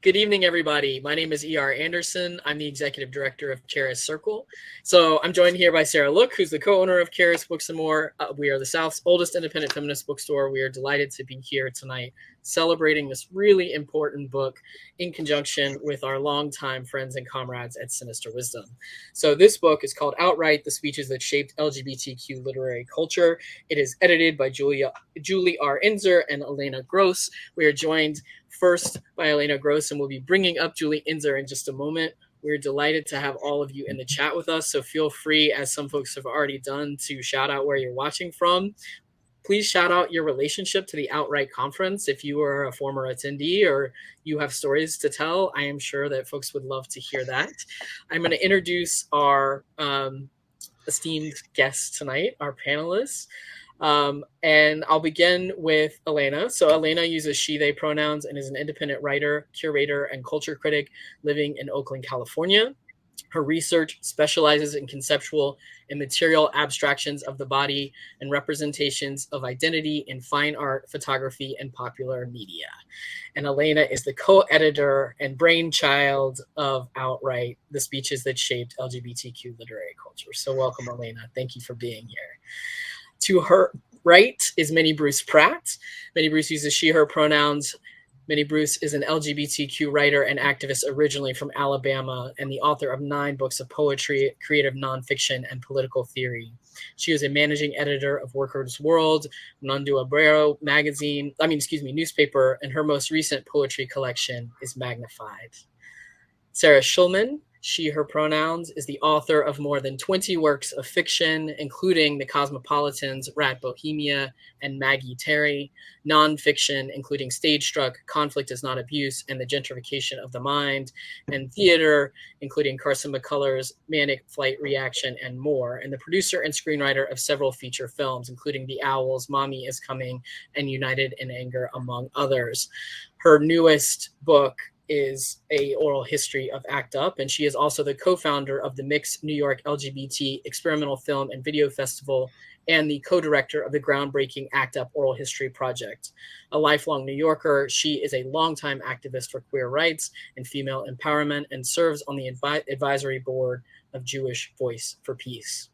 Good evening, everybody. My name is E.R. Anderson. I'm the executive director of Charis Circle. So I'm joined here by Sarah Schulman, who's the co-owner of Charis Books and More. We are the South's oldest independent feminist bookstore. We are delighted to be here tonight celebrating this really important book in conjunction with our longtime friends and comrades at Sinister Wisdom. So this book is called Outwrite, the Speeches That Shaped LGBTQ Literary Culture. It is edited by Julie R. Enszer and Elena Gross. We are joined first by Elena Gross, and we'll be bringing up Julie Enszer in just a moment. We're delighted to have all of you in the chat with us, so feel free, as some folks have already done, to shout out where you're watching from. Please shout out your relationship to the Outwrite conference. If you are a former attendee or you have stories to tell, I am sure that folks would love to hear that. I'm going to introduce our esteemed guests tonight, our panelists. And I'll begin with Elena. So Elena uses she, they pronouns and is an independent writer, curator, and culture critic living in Oakland, California. Her research specializes in conceptual and material abstractions of the body and representations of identity in fine art, photography, and popular media. And Elena is the co-editor and brainchild of Outwrite, the Speeches That Shaped LGBTQ Literary Culture. So welcome, Elena. Thank you for being here. To her right is Minnie Bruce Pratt. Minnie Bruce uses she, her pronouns. Minnie Bruce is an LGBTQ writer and activist originally from Alabama and the author of 9 books of poetry, creative nonfiction, and political theory. She is a managing editor of Workers' World, Mundo Obrero newspaper, and her most recent poetry collection is Magnified. Sarah Schulman, she, her pronouns, is the author of more than 20 works of fiction, including The Cosmopolitans, Rat Bohemia, and Maggie Terry, nonfiction, including Stage Struck, Conflict is Not Abuse, and The Gentrification of the Mind, and theater, including Carson McCullers' Manic Flight Reaction, and more, and the producer and screenwriter of several feature films, including The Owls, Mommy is Coming, and United in Anger, among others. Her newest book is a oral history of ACT UP, and she is also the co-founder of the Mix New York LGBT Experimental Film and Video Festival and the co-director of the groundbreaking ACT UP Oral History Project. A lifelong New Yorker, she is a longtime activist for queer rights and female empowerment and serves on the advisory board of Jewish Voice for Peace.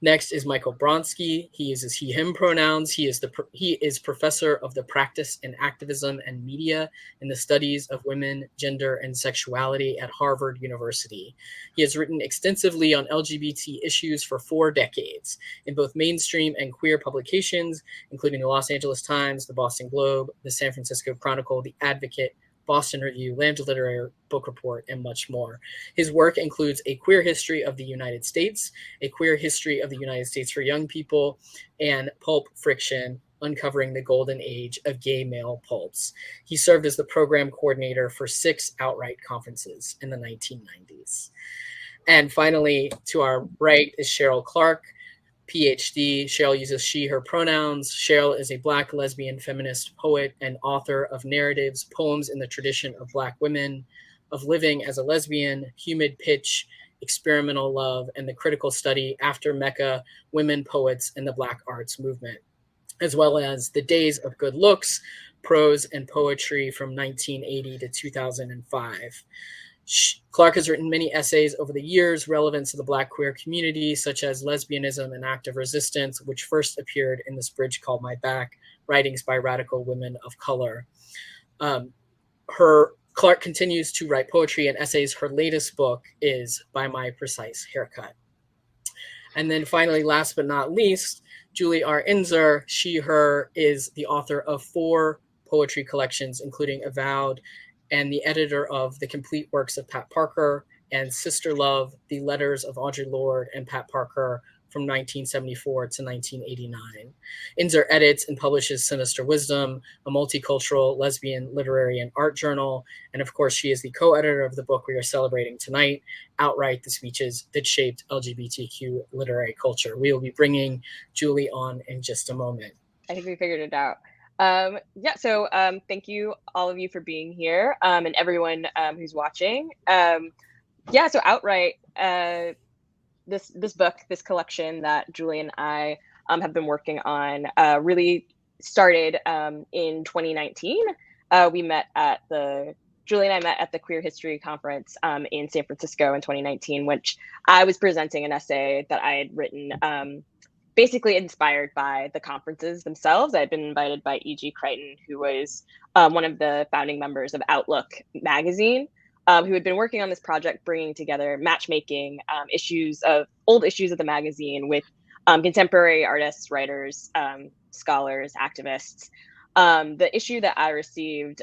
Next is Michael Bronski. He uses he, him pronouns. He is professor of the practice in activism and media in the studies of women, gender, and sexuality at Harvard University. He has written extensively on LGBT issues for 4 decades in both mainstream and queer publications, including the Los Angeles Times, the Boston Globe, the San Francisco Chronicle, the Advocate, Boston Review, Lambda Literary Book Report, and much more. His work includes A Queer History of the United States, A Queer History of the United States for Young People, and Pulp Friction, Uncovering the Golden Age of Gay Male Pulps. He served as the program coordinator for 6 Outwrite conferences in the 1990s. And finally, to our right is Cheryl Clarke, PhD. Cheryl uses she, her pronouns. Cheryl is a Black lesbian feminist poet and author of narratives, poems in the tradition of Black women, of living as a lesbian, humid pitch, experimental love, and the critical study after Mecca, women poets, and the Black arts movement, as well as the days of good looks, prose, and poetry from 1980 to 2005. Clarke has written many essays over the years relevant to the Black queer community, such as Lesbianism and Active Resistance, which first appeared in This Bridge Called My Back, writings by radical women of color. Clarke continues to write poetry and essays. Her latest book is By My Precise Haircut. And then finally, last but not least, Julie R. Enszer, she, her, is the author of 4 poetry collections, including Avowed, and the editor of The Complete Works of Pat Parker and Sister Love, The Letters of Audre Lorde and Pat Parker from 1974 to 1989. Enszer edits and publishes Sinister Wisdom, a multicultural lesbian literary and art journal. And of course, she is the co-editor of the book we are celebrating tonight, Outwrite, the Speeches That Shaped LGBTQ Literary Culture. We will be bringing Julie on in just a moment. I think we figured it out. So thank you, all of you, for being here, and everyone who's watching. So Outwrite, this book, this collection that Julie and I have been working on, really started in 2019. We met at the Julie and I met at the Queer History Conference in San Francisco in 2019, which I was presenting an essay that I had written basically inspired by the conferences themselves. I had been invited by E.G. Crichton, who was one of the founding members of Outlook magazine, who had been working on this project, bringing together matchmaking old issues of the magazine with contemporary artists, writers, scholars, activists. The issue that I received,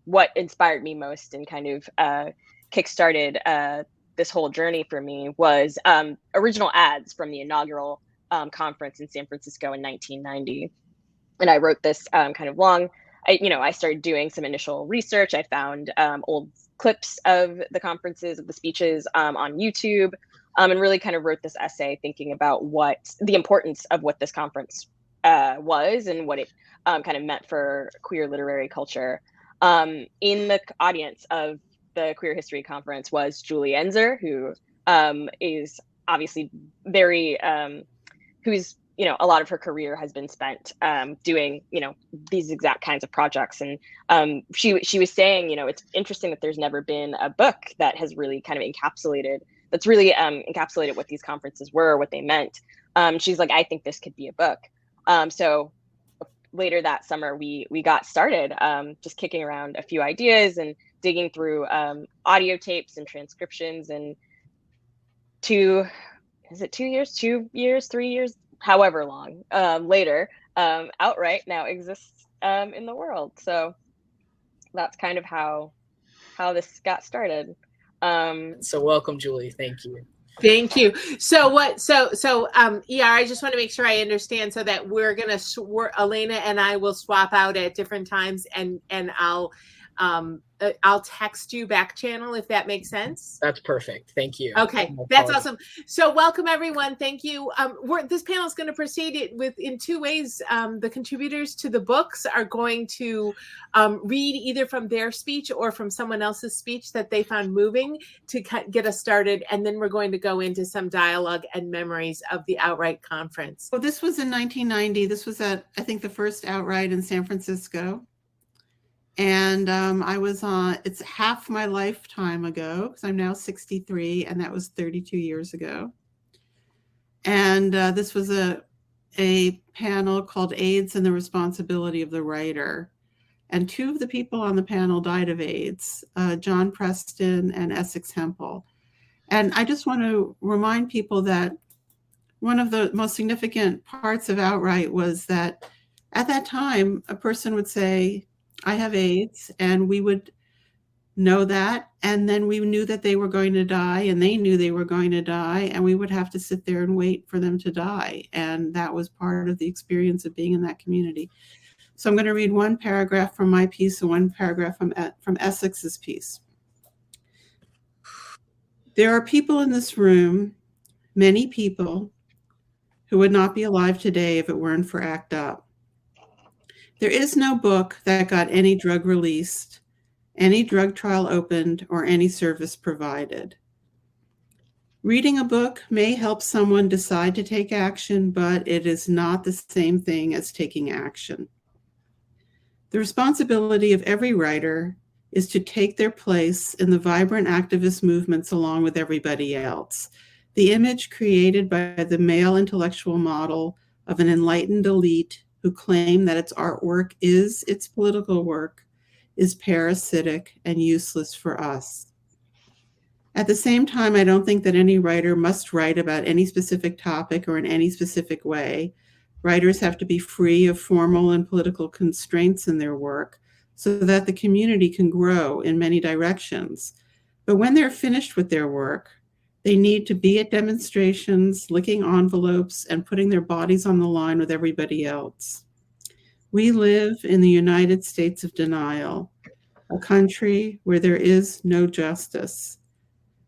what inspired me most and kind of kickstarted this whole journey for me was original ads from the inaugural conference in San Francisco in 1990. And I wrote this kind of long, I started doing some initial research. I found old clips of the conferences, of the speeches on YouTube, and really kind of wrote this essay thinking about what the importance of what this conference was and what it kind of meant for queer literary culture. In the audience of the Queer History Conference was Julie Enszer, who is obviously very, who's, a lot of her career has been spent doing, these exact kinds of projects. And she was saying, it's interesting that there's never been a book that has really kind of encapsulated what these conferences were, what they meant. She's like, I think this could be a book. So later that summer, we got started just kicking around a few ideas and digging through audio tapes and transcriptions. And 2 years, 3 years, however long later, Outwrite now exists in the world. So that's kind of how this got started. So welcome, Julie. Thank you. Thank you. So I just want to make sure I understand, so that we're Elena and I will swap out at different times, and I'll text you back channel if that makes sense. That's perfect. Thank you. Okay, that's awesome. So welcome everyone. Thank you. This panel is going to proceed in two ways. The contributors to the books are going to read either from their speech or from someone else's speech that they found moving to get us started, and then we're going to go into some dialogue and memories of the Outwrite conference. Well, this was in 1990. This was at, I think, the first Outwrite in San Francisco. And I was on, it's half my lifetime ago, because I'm now 63, and that was 32 years ago. And this was a panel called AIDS and the Responsibility of the Writer. And two of the people on the panel died of AIDS, John Preston and Essex Hempel. And I just want to remind people that one of the most significant parts of Outwrite was that at that time, a person would say, I have AIDS, and we would know that. And then we knew that they were going to die, and they knew they were going to die, and we would have to sit there and wait for them to die. And that was part of the experience of being in that community. So I'm going to read one paragraph from my piece and one paragraph from Essex's piece. There are people in this room, many people, who would not be alive today if it weren't for ACT UP. There is no book that got any drug released, any drug trial opened, or any service provided. Reading a book may help someone decide to take action, but it is not the same thing as taking action. The responsibility of every writer is to take their place in the vibrant activist movements along with everybody else. The image created by the male intellectual model of an enlightened elite who claim that its artwork is its political work is parasitic and useless for us. At the same time, I don't think that any writer must write about any specific topic or in any specific way. Writers have to be free of formal and political constraints in their work so that the community can grow in many directions. But when they're finished with their work, they need to be at demonstrations, licking envelopes, and putting their bodies on the line with everybody else. We live in the United States of denial, a country where there is no justice.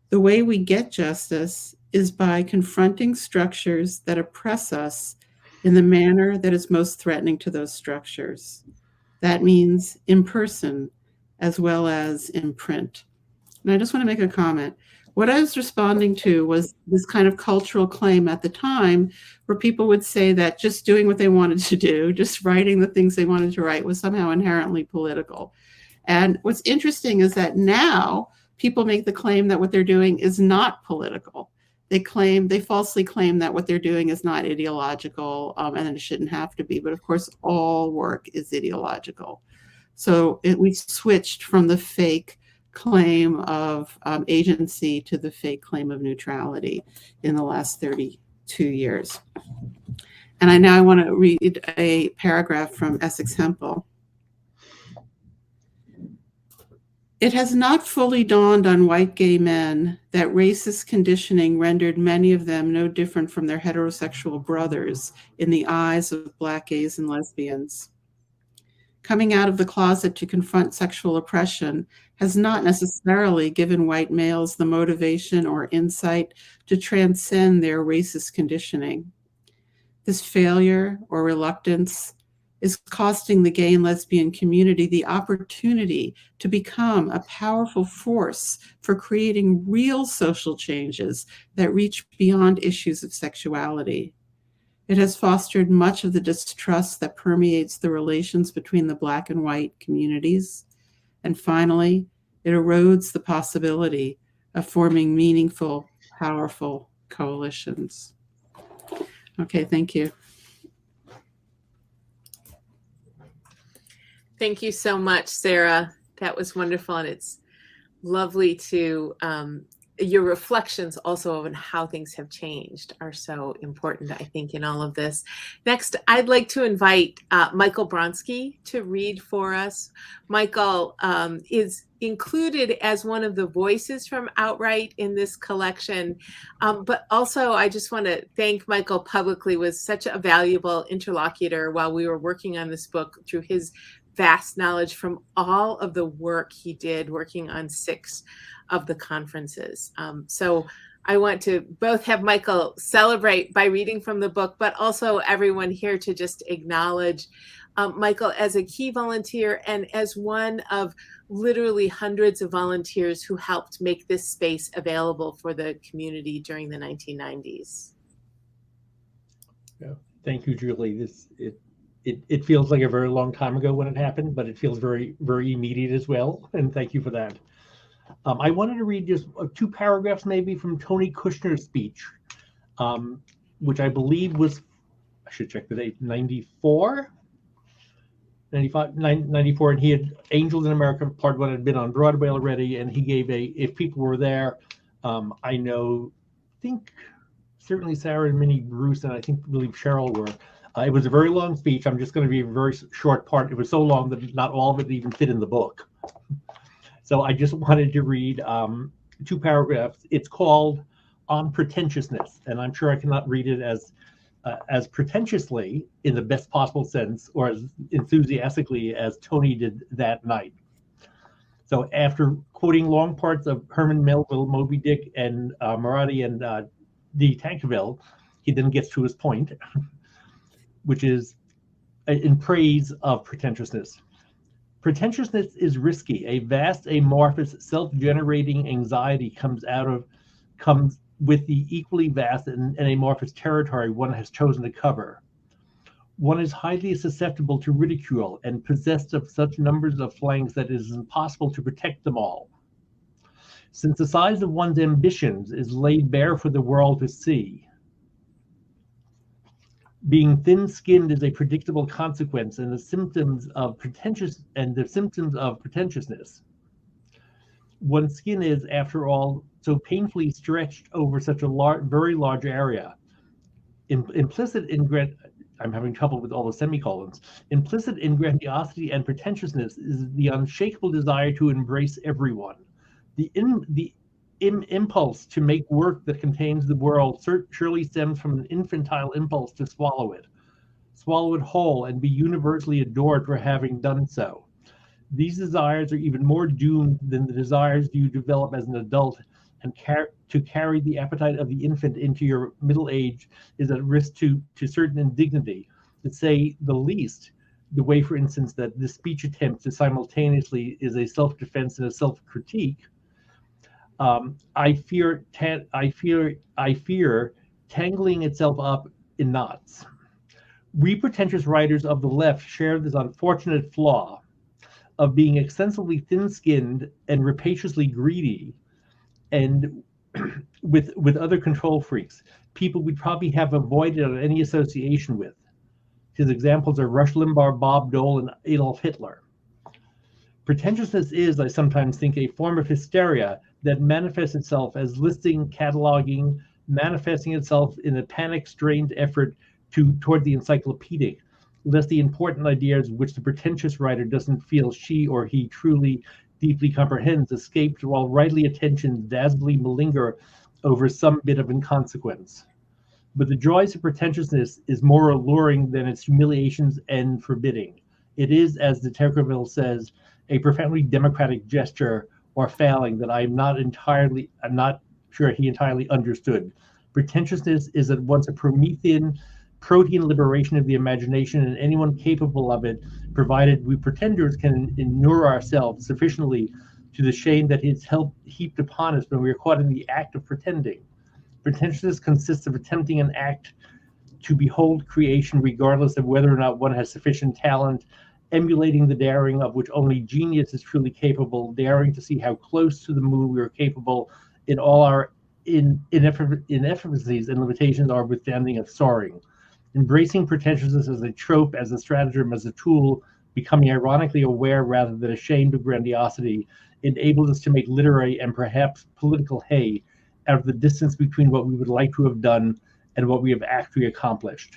The way we get justice is by confronting structures that oppress us in the manner that is most threatening to those structures. That means in person as well as in print. And I just want to make a comment. What I was responding to was this kind of cultural claim at the time where people would say that just doing what they wanted to do, just writing the things they wanted to write was somehow inherently political. And what's interesting is that now people make the claim that what they're doing is not political. They falsely claim that what they're doing is not ideological, and it shouldn't have to be. But of course, all work is ideological. So we switched from the fake claim of agency to the fake claim of neutrality in the last 32 years. And I want to read a paragraph from Essex Hempel. It has not fully dawned on white gay men that racist conditioning rendered many of them no different from their heterosexual brothers in the eyes of Black gays and lesbians. Coming out of the closet to confront sexual oppression has not necessarily given white males the motivation or insight to transcend their racist conditioning. This failure or reluctance is costing the gay and lesbian community the opportunity to become a powerful force for creating real social changes that reach beyond issues of sexuality. It has fostered much of the distrust that permeates the relations between the Black and white communities. And finally, it erodes the possibility of forming meaningful, powerful coalitions. Okay, thank you. Thank you so much, Sarah. That was wonderful. And it's lovely to, your reflections also on how things have changed are so important, I think, in all of this. Next, I'd like to invite Michael Bronski to read for us. Michael is included as one of the voices from Outwrite in this collection. But also, I just want to thank Michael publicly, was such a valuable interlocutor while we were working on this book through his vast knowledge from all of the work he did working on 6 of the conferences. So I want to both have Michael celebrate by reading from the book, but also everyone here to just acknowledge Michael as a key volunteer and as one of literally hundreds of volunteers who helped make this space available for the community during the 1990s. Yeah. Thank you, Julie. It feels like a very long time ago when it happened, but it feels very, very immediate as well. And thank you for that. I wanted to read just 2 paragraphs maybe from Tony Kushner's speech, which I believe was, I should check the date, 94, 95, 94. And he had Angels in America, part 1 had been on Broadway already. And he gave if people were there, I think certainly Sarah and Minnie Bruce, and I believe Cheryl were. It was a very long speech. I'm just going to read a very short part. It was so long that not all of it even fit in the book. So I just wanted to read 2 paragraphs. It's called On Pretentiousness, and I'm sure I cannot read it as pretentiously in the best possible sense or as enthusiastically as Tony did that night. So after quoting long parts of Herman Melville, Moby Dick, and Marathi and de Tocqueville, he then gets to his point, which is in praise of pretentiousness. Pretentiousness is risky. A vast, amorphous, self-generating anxiety comes with the equally vast and amorphous territory one has chosen to cover. One is highly susceptible to ridicule and possessed of such numbers of flanks that it is impossible to protect them all. Since the size of one's ambitions is laid bare for the world to see, being thin-skinned is a predictable consequence and the symptoms of pretentiousness. One's skin is, after all, so painfully stretched over such a very large area. Implicit in I'm having trouble with all the semicolons. Implicit in grandiosity and pretentiousness is the unshakable desire to embrace everyone. The impulse to make work that contains the world surely stems from an infantile impulse to swallow it whole and be universally adored for having done so. These desires are even more doomed than the desires you develop as an adult, and to carry the appetite of the infant into your middle age is at risk to certain indignity. To say the least, the way, for instance, that this speech attempts to simultaneously is a self-defense and a self-critique. I fear tangling itself up in knots. We pretentious writers of the left share this unfortunate flaw. of being extensively thin-skinned and rapaciously greedy, and with other control freaks, people we'd probably have avoided any association with. His examples are Rush Limbaugh, Bob Dole, and Adolf Hitler. Pretentiousness is, I sometimes think, a form of hysteria that manifests itself as listing, cataloging, manifesting itself in a panic-strained effort toward the encyclopedic, lest the important ideas which the pretentious writer doesn't feel she or he truly deeply comprehends escaped, while rightly attentions dazzlingly malinger over some bit of inconsequence. But the joys of pretentiousness is more alluring than its humiliations and forbidding. It is, as de Tocqueville says, a profoundly democratic gesture or failing that I'm not sure he entirely understood. Pretentiousness is at once a Promethean protean liberation of the imagination, and anyone capable of it, provided we pretenders can inure ourselves sufficiently to the shame that is heaped upon us when we are caught in the act of pretending. Pretentiousness consists of attempting an act to behold creation regardless of whether or not one has sufficient talent, emulating the daring of which only genius is truly capable, daring to see how close to the moon we are capable in all our inefficacies and limitations are withstanding of soaring. Embracing pretentiousness as a trope, as a stratagem, as a tool, becoming ironically aware rather than ashamed of grandiosity, enables us to make literary and perhaps political hay out of the distance between what we would like to have done and what we have actually accomplished.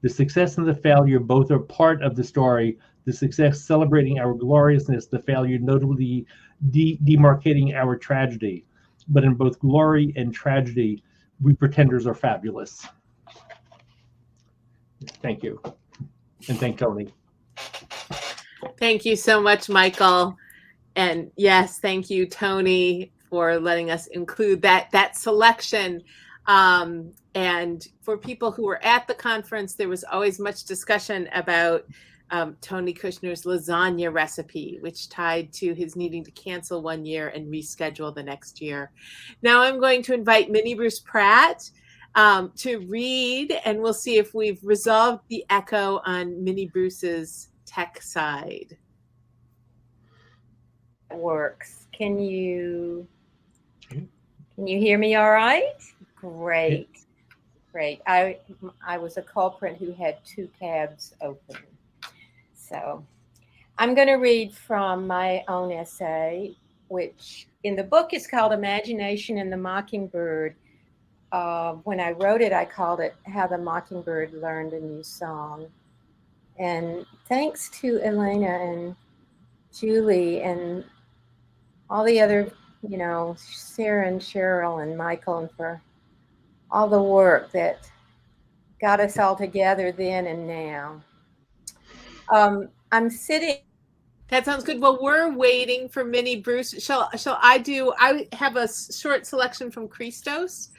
The success and the failure both are part of the story, the success celebrating our gloriousness, the failure notably demarcating our tragedy. But in both glory and tragedy, we pretenders are fabulous. Thank you. And thank Tony. Thank you so much, Michael. And yes, thank you, Tony, for letting us include that selection. And for people who were at the conference, there was always much discussion about Tony Kushner's lasagna recipe, which tied to his needing to cancel one year and reschedule the next year. Now I'm going to invite Minnie Bruce Pratt to read, and we'll see if we've resolved the echo on Minnie Bruce's tech side. Works. Can you hear me all right? Great. I was a culprit who had 2 tabs open. So I'm going to read from my own essay, which in the book is called Imagination and the Mockingbird. When I wrote it, I called it How the Mockingbird Learned a New Song. And thanks to Elena and Julie and all the other, Sarah and Cheryl and Michael, and for all the work that got us all together then and now. I'm sitting. That sounds good. Well, we're waiting for Minnie Bruce. Shall I have a short selection from Christos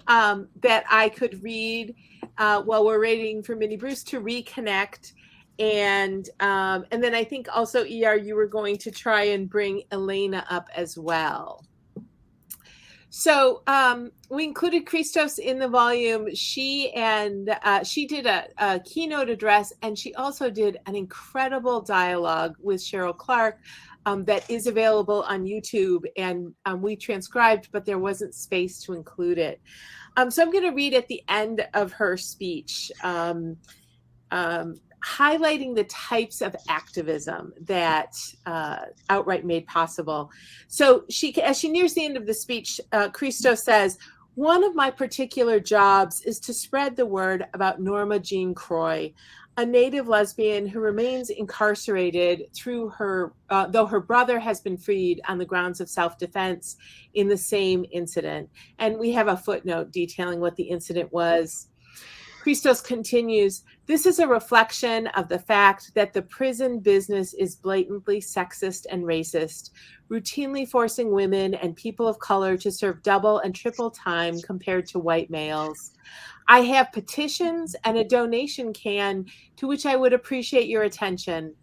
that I could read while we're waiting for Minnie Bruce to reconnect. And then I think also, ER, you were going to try and bring Elena up as well. So we included Christos in the volume. She did a keynote address, and she also did an incredible dialogue with Cheryl Clarke that is available on YouTube, and we transcribed, but there wasn't space to include it. So I'm going to read at the end of her speech, highlighting the types of activism that Outwrite made possible. So as she nears the end of the speech, Christos says, "One of my particular jobs is to spread the word about Norma Jean Croy, a native lesbian who remains incarcerated though her brother has been freed on the grounds of self-defense in the same incident." And we have a footnote detailing what the incident was. Christos continues, "This is a reflection of the fact that the prison business is blatantly sexist and racist, routinely forcing women and people of color to serve double and triple time compared to white males. I have petitions and a donation can to which I would appreciate your attention.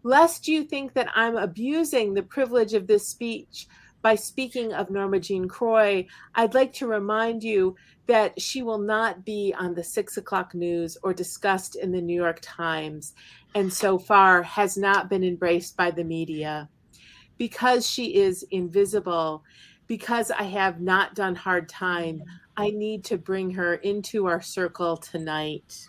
Lest you think that I'm abusing the privilege of this speech by speaking of Norma Jean Croy, I'd like to remind you that she will not be on the 6 o'clock news or discussed in the New York Times. and so far has not been embraced by the media. Because she is invisible, because I have not done hard time, I need to bring her into our circle tonight.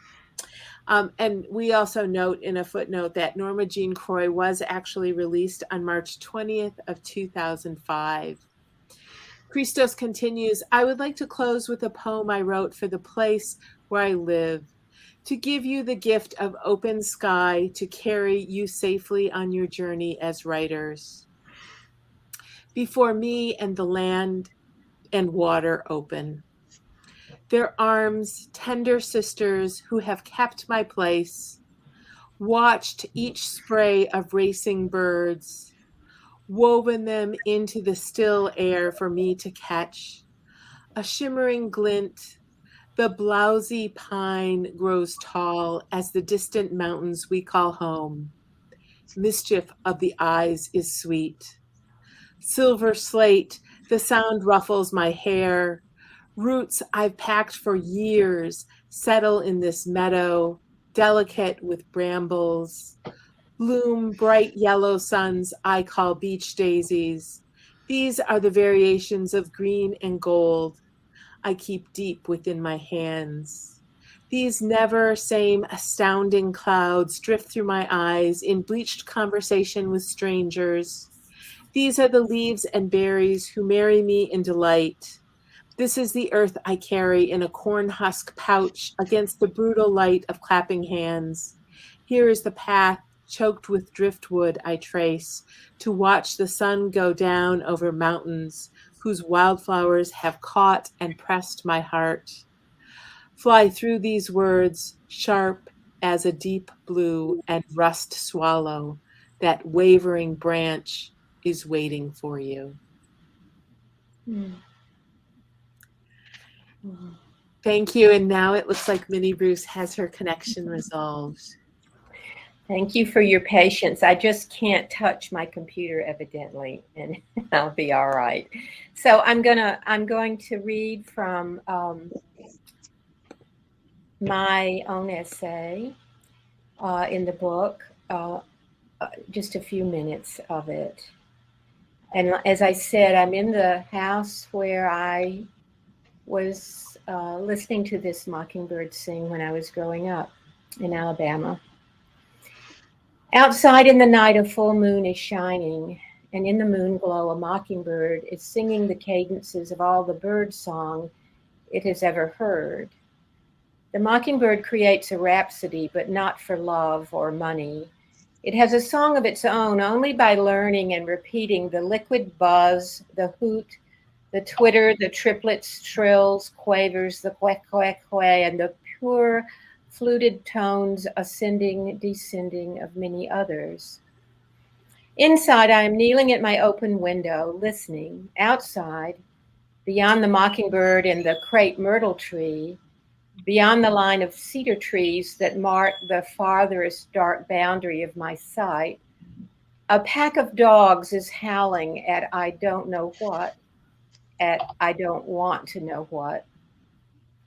And we also note in a footnote that Norma Jean Croy was actually released on March 20th of 2005. Christos continues, I would like to close with a poem I wrote for the place where I live, to give you the gift of open sky to carry you safely on your journey as writers. Before me and the land and water open, their arms, tender sisters who have kept my place, watched each spray of racing birds, woven them into the still air for me to catch. A shimmering glint, the blousy pine grows tall as the distant mountains we call home. Mischief of the eyes is sweet. Silver slate, the sound ruffles my hair. Roots I've packed for years settle in this meadow, delicate with brambles. Bloom bright yellow suns I call beach daisies. These are the variations of green and gold I keep deep within my hands. These never same astounding clouds drift through my eyes in bleached conversation with strangers. These are the leaves and berries who marry me in delight. This is the earth I carry in a corn husk pouch against the brutal light of clapping hands. Here is the path choked with driftwood I trace to watch the sun go down over mountains whose wildflowers have caught and pressed my heart. Fly through these words, sharp as a deep blue and rust swallow. That wavering branch is waiting for you. Thank you. And now it looks like Minnie Bruce has her connection resolved. Thank you for your patience. I just can't touch my computer evidently, and I'll be all right. So I'm going to read from my own essay in the book, just a few minutes of it. And as I said, I'm in the house where I was listening to this mockingbird sing when I was growing up in Alabama. Outside in the night, a full moon is shining, and in the moon glow, a mockingbird is singing the cadences of all the bird song it has ever heard. The mockingbird creates a rhapsody, but not for love or money. It has a song of its own only by learning and repeating the liquid buzz, the hoot, the twitter, the triplets, trills, quavers, the quack, quack, quay, and the pure fluted tones ascending, descending of many others. Inside, I am kneeling at my open window, listening. Outside, beyond the mockingbird and the crepe myrtle tree, beyond the line of cedar trees that mark the farthest dark boundary of my sight, a pack of dogs is howling at I don't know what, at I don't want to know what.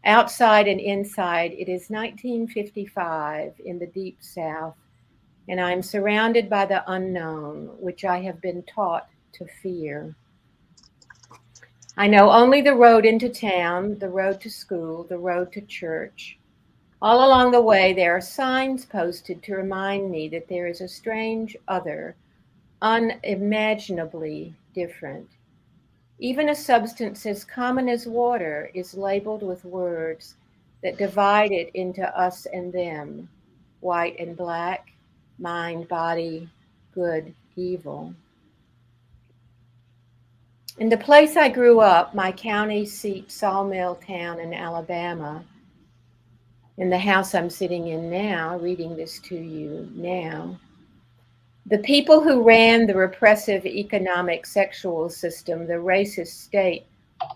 Outside and inside, it is 1955 in the deep South, and I am surrounded by the unknown, which I have been taught to fear. I know only the road into town, the road to school, the road to church. All along the way, there are signs posted to remind me that there is a strange other, unimaginably different. Even a substance as common as water is labeled with words that divide it into us and them, white and black, mind, body, good, evil. In the place I grew up, my county seat, Sawmill Town in Alabama, in the house I'm sitting in now, reading this to you now, the people who ran the repressive economic sexual system, the racist state,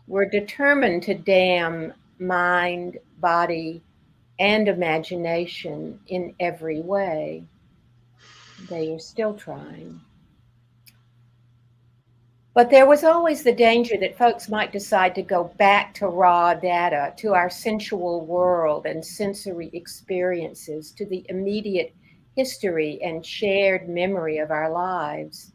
were determined to damn mind, body, and imagination in every way. They are still trying. But there was always the danger that folks might decide to go back to raw data, to our sensual world and sensory experiences, to the immediate history and shared memory of our lives.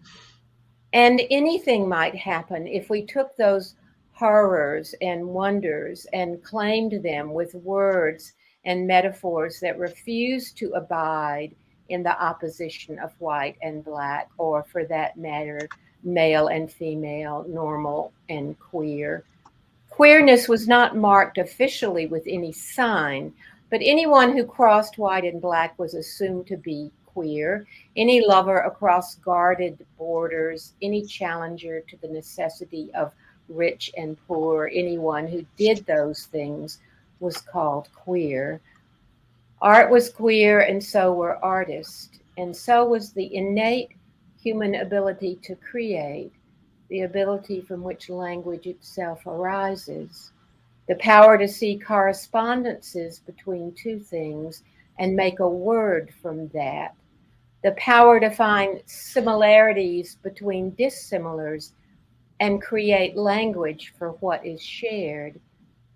And anything might happen if we took those horrors and wonders and claimed them with words and metaphors that refuse to abide in the opposition of white and black, or for that matter, male and female, normal and queer. Queerness was not marked officially with any sign, but anyone who crossed white and black was assumed to be queer. Any lover across guarded borders, any challenger to the necessity of rich and poor, anyone who did those things was called queer. Art was queer, and so were artists, and so was the innate human ability to create, the ability from which language itself arises, the power to see correspondences between two things and make a word from that, the power to find similarities between dissimilars and create language for what is shared,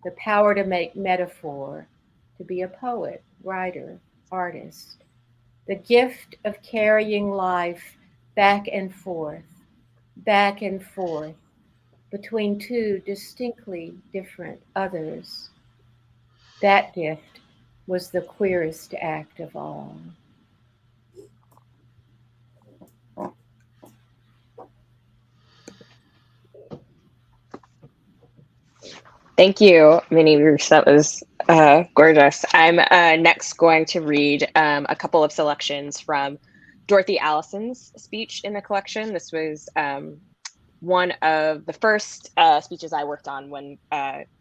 the power to make metaphor, to be a poet, writer, artist, the gift of carrying life back and forth between two distinctly different others. That gift was the queerest act of all. Thank you, Minnie Bruce. That was gorgeous. I'm next going to read a couple of selections from Dorothy Allison's speech in the collection. This was one of the first speeches I worked on when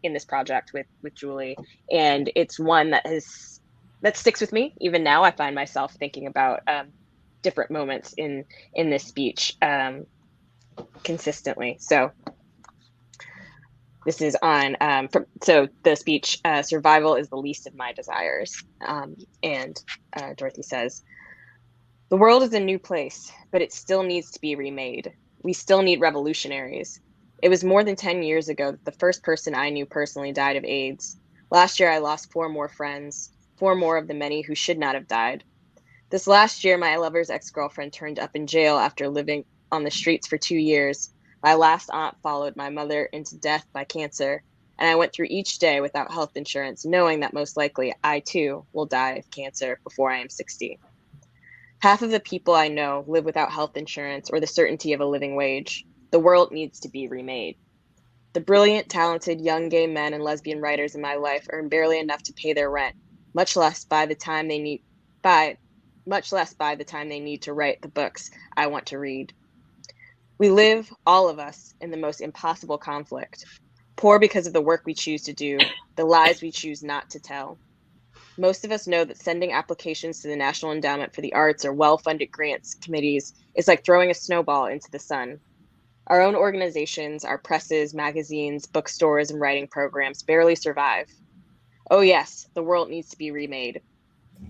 in this project with Julie, and it's one that sticks with me even now. I find myself thinking about different moments in this speech consistently. So this is on so the speech, survival is the least of my desires, and Dorothy says, "The world is a new place, but it still needs to be remade. We still need revolutionaries. It was more than 10 years ago that the first person I knew personally died of AIDS. Last year, I lost 4 more friends, 4 more of the many who should not have died. This last year, my lover's ex-girlfriend turned up in jail after living on the streets for 2 years. My last aunt followed my mother into death by cancer, and I went through each day without health insurance, knowing that most likely I too will die of cancer before I am 60. Half of the people I know live without health insurance or the certainty of a living wage. The world needs to be remade. The brilliant, talented, young gay men and lesbian writers in my life earn barely enough to pay their rent, much less by the time they need to write the books I want to read. We live, all of us, in the most impossible conflict. Poor because of the work we choose to do, the lies we choose not to tell. Most of us know that sending applications to the National Endowment for the Arts or well-funded grants committees is like throwing a snowball into the sun. Our own organizations, our presses, magazines, bookstores, and writing programs barely survive. Oh yes, the world needs to be remade.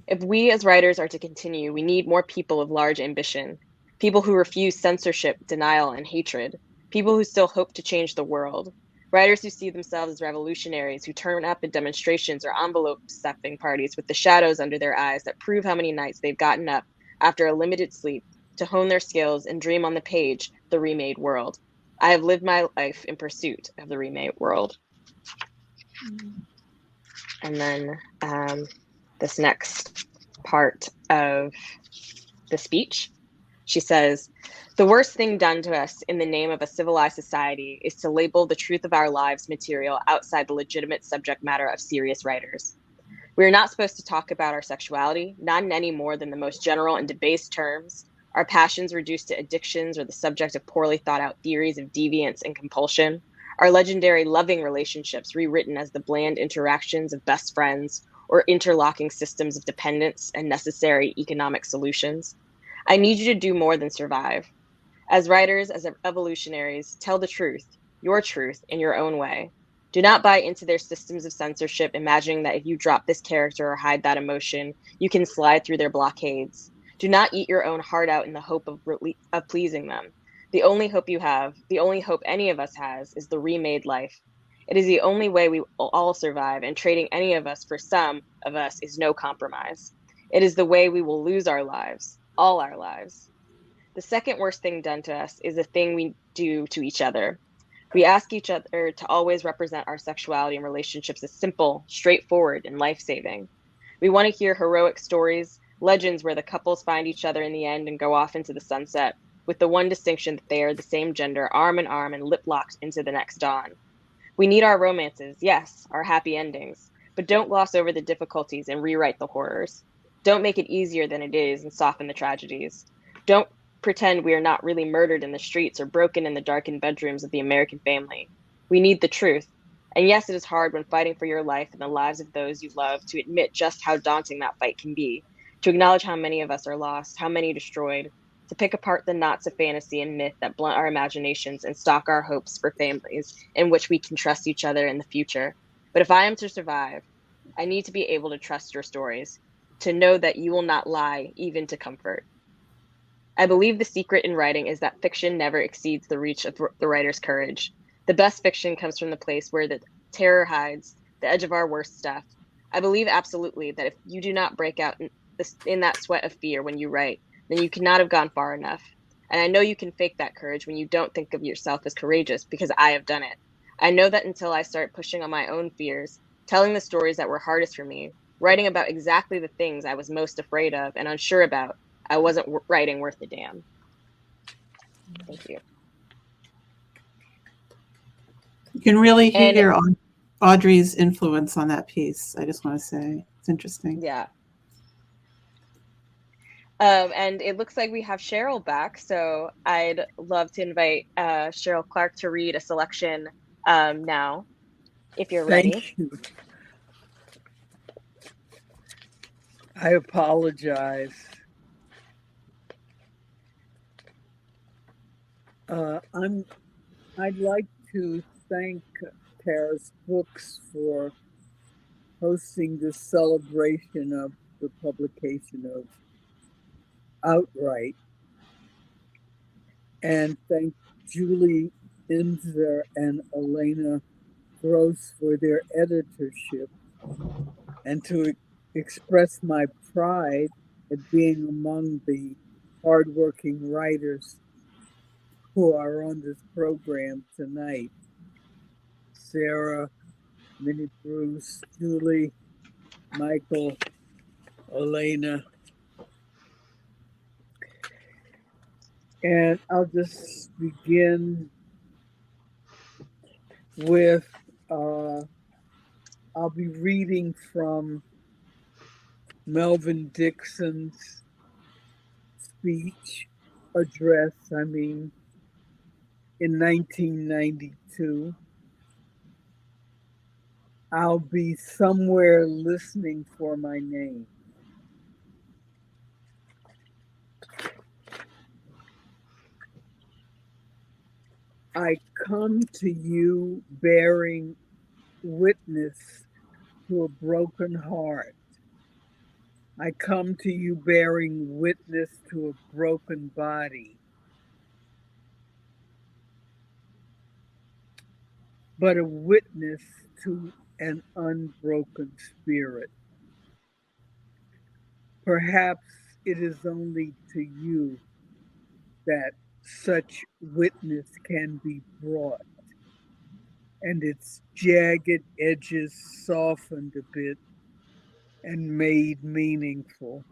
If we as writers are to continue, we need more people of large ambition. People who refuse censorship, denial, and hatred. People who still hope to change the world. Writers who see themselves as revolutionaries, who turn up at demonstrations or envelope stuffing parties with the shadows under their eyes that prove how many nights they've gotten up after a limited sleep to hone their skills and dream on the page the remade world. I have lived my life in pursuit of the remade world." And then this next part of the speech, she says, "The worst thing done to us in the name of a civilized society is to label the truth of our lives material outside the legitimate subject matter of serious writers. We are not supposed to talk about our sexuality, not in any more than the most general and debased terms, our passions reduced to addictions or the subject of poorly thought out theories of deviance and compulsion, our legendary loving relationships rewritten as the bland interactions of best friends or interlocking systems of dependence and necessary economic solutions. I need you to do more than survive. As writers, as evolutionaries, tell the truth, your truth, in your own way. Do not buy into their systems of censorship, imagining that if you drop this character or hide that emotion, you can slide through their blockades. Do not eat your own heart out in the hope of pleasing them. The only hope you have, the only hope any of us has, is the remade life. It is the only way we will all survive, and trading any of us for some of us is no compromise. It is the way we will lose our lives, all our lives. The second worst thing done to us is the thing we do to each other. We ask each other to always represent our sexuality and relationships as simple, straightforward, and life-saving. We want to hear heroic stories, legends where the couples find each other in the end and go off into the sunset, with the one distinction that they are the same gender, arm in arm and lip-locked into the next dawn. We need our romances, yes, our happy endings, but don't gloss over the difficulties and rewrite the horrors. Don't make it easier than it is and soften the tragedies. Don't pretend we are not really murdered in the streets or broken in the darkened bedrooms of the American family. We need the truth. And yes, it is hard when fighting for your life and the lives of those you love to admit just how daunting that fight can be, to acknowledge how many of us are lost, how many destroyed, to pick apart the knots of fantasy and myth that blunt our imaginations and stalk our hopes for families in which we can trust each other in the future. But if I am to survive, I need to be able to trust your stories, to know that you will not lie, even to comfort. I believe the secret in writing is that fiction never exceeds the reach of the writer's courage. The best fiction comes from the place where the terror hides, the edge of our worst stuff. I believe absolutely that if you do not break out in that sweat of fear when you write, then you cannot have gone far enough. And I know you can fake that courage when you don't think of yourself as courageous, because I have done it. I know that until I start pushing on my own fears, telling the stories that were hardest for me, writing about exactly the things I was most afraid of and unsure about, I wasn't writing worth a damn. Thank you. You can really hear Audrey's influence on that piece. I just want to say it's interesting. Yeah. And it looks like we have Cheryl back, so I'd love to invite Cheryl Clarke to read a selection now, if you're ready. Thank you. I apologize. I'd like to thank Charis Books for hosting this celebration of the publication of Outwrite, and thank Julie, Enszer and Elena Gross for their editorship, and to express my pride at being among the hardworking writers who are on this program tonight. Sarah, Minnie Bruce, Julie, Michael, Elena. And I'll just begin with, I'll be reading from Melvin Dixon's address, in 1992. I'll be somewhere listening for my name. I come to you bearing witness to a broken heart. I come to you bearing witness to a broken body. But a witness to an unbroken spirit. Perhaps it is only to you that such witness can be brought, and its jagged edges softened a bit and made meaningful.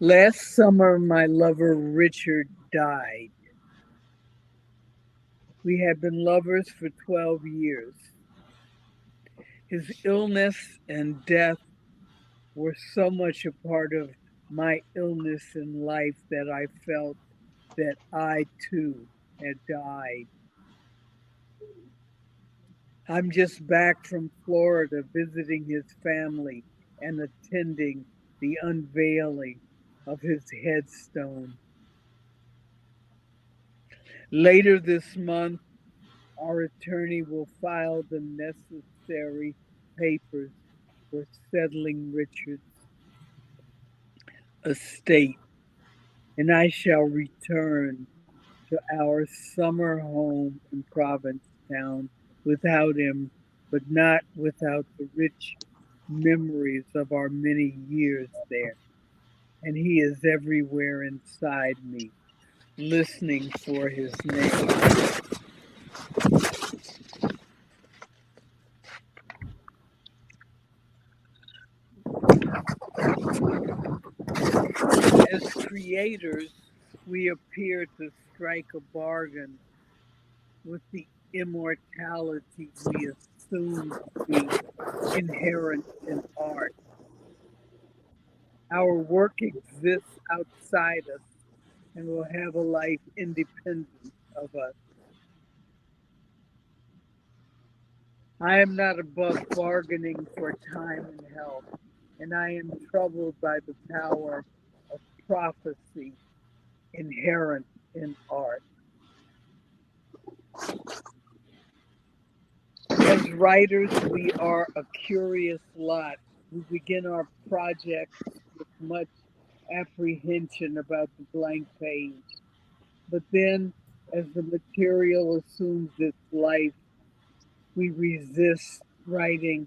Last summer, my lover Richard died. We had been lovers for 12 years. His illness and death were so much a part of my illness in life that I felt that I too had died. I'm just back from Florida visiting his family and attending the unveiling of his headstone. Later this month, our attorney will file the necessary papers for settling Richard's estate, and I shall return to our summer home in Provincetown without him, but not without the rich memories of our many years there. And he is everywhere inside me, listening for his name. As creators, we appear to strike a bargain with the immortality we assume to be inherent in art. Our work exists outside us and will have a life independent of us. I am not above bargaining for time and health, and I am troubled by the power of prophecy inherent in art. As writers, we are a curious lot. We begin our projects with much apprehension about the blank page. But then, as the material assumes its life, we resist writing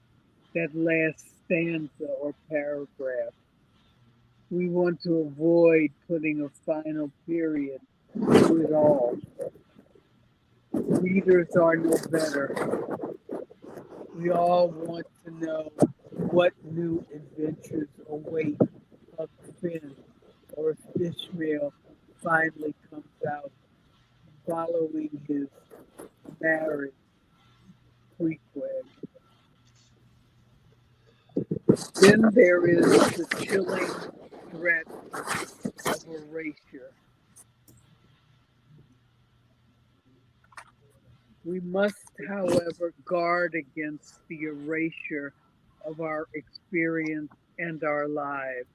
that last stanza or paragraph. We want to avoid putting a final period to it all. Readers are no better. We all want to know what new adventures await Huck Finn, or if Ishmael finally comes out following his marriage prequel. Then there is the chilling threat of erasure. We must, however, guard against the erasure of our experience and our lives.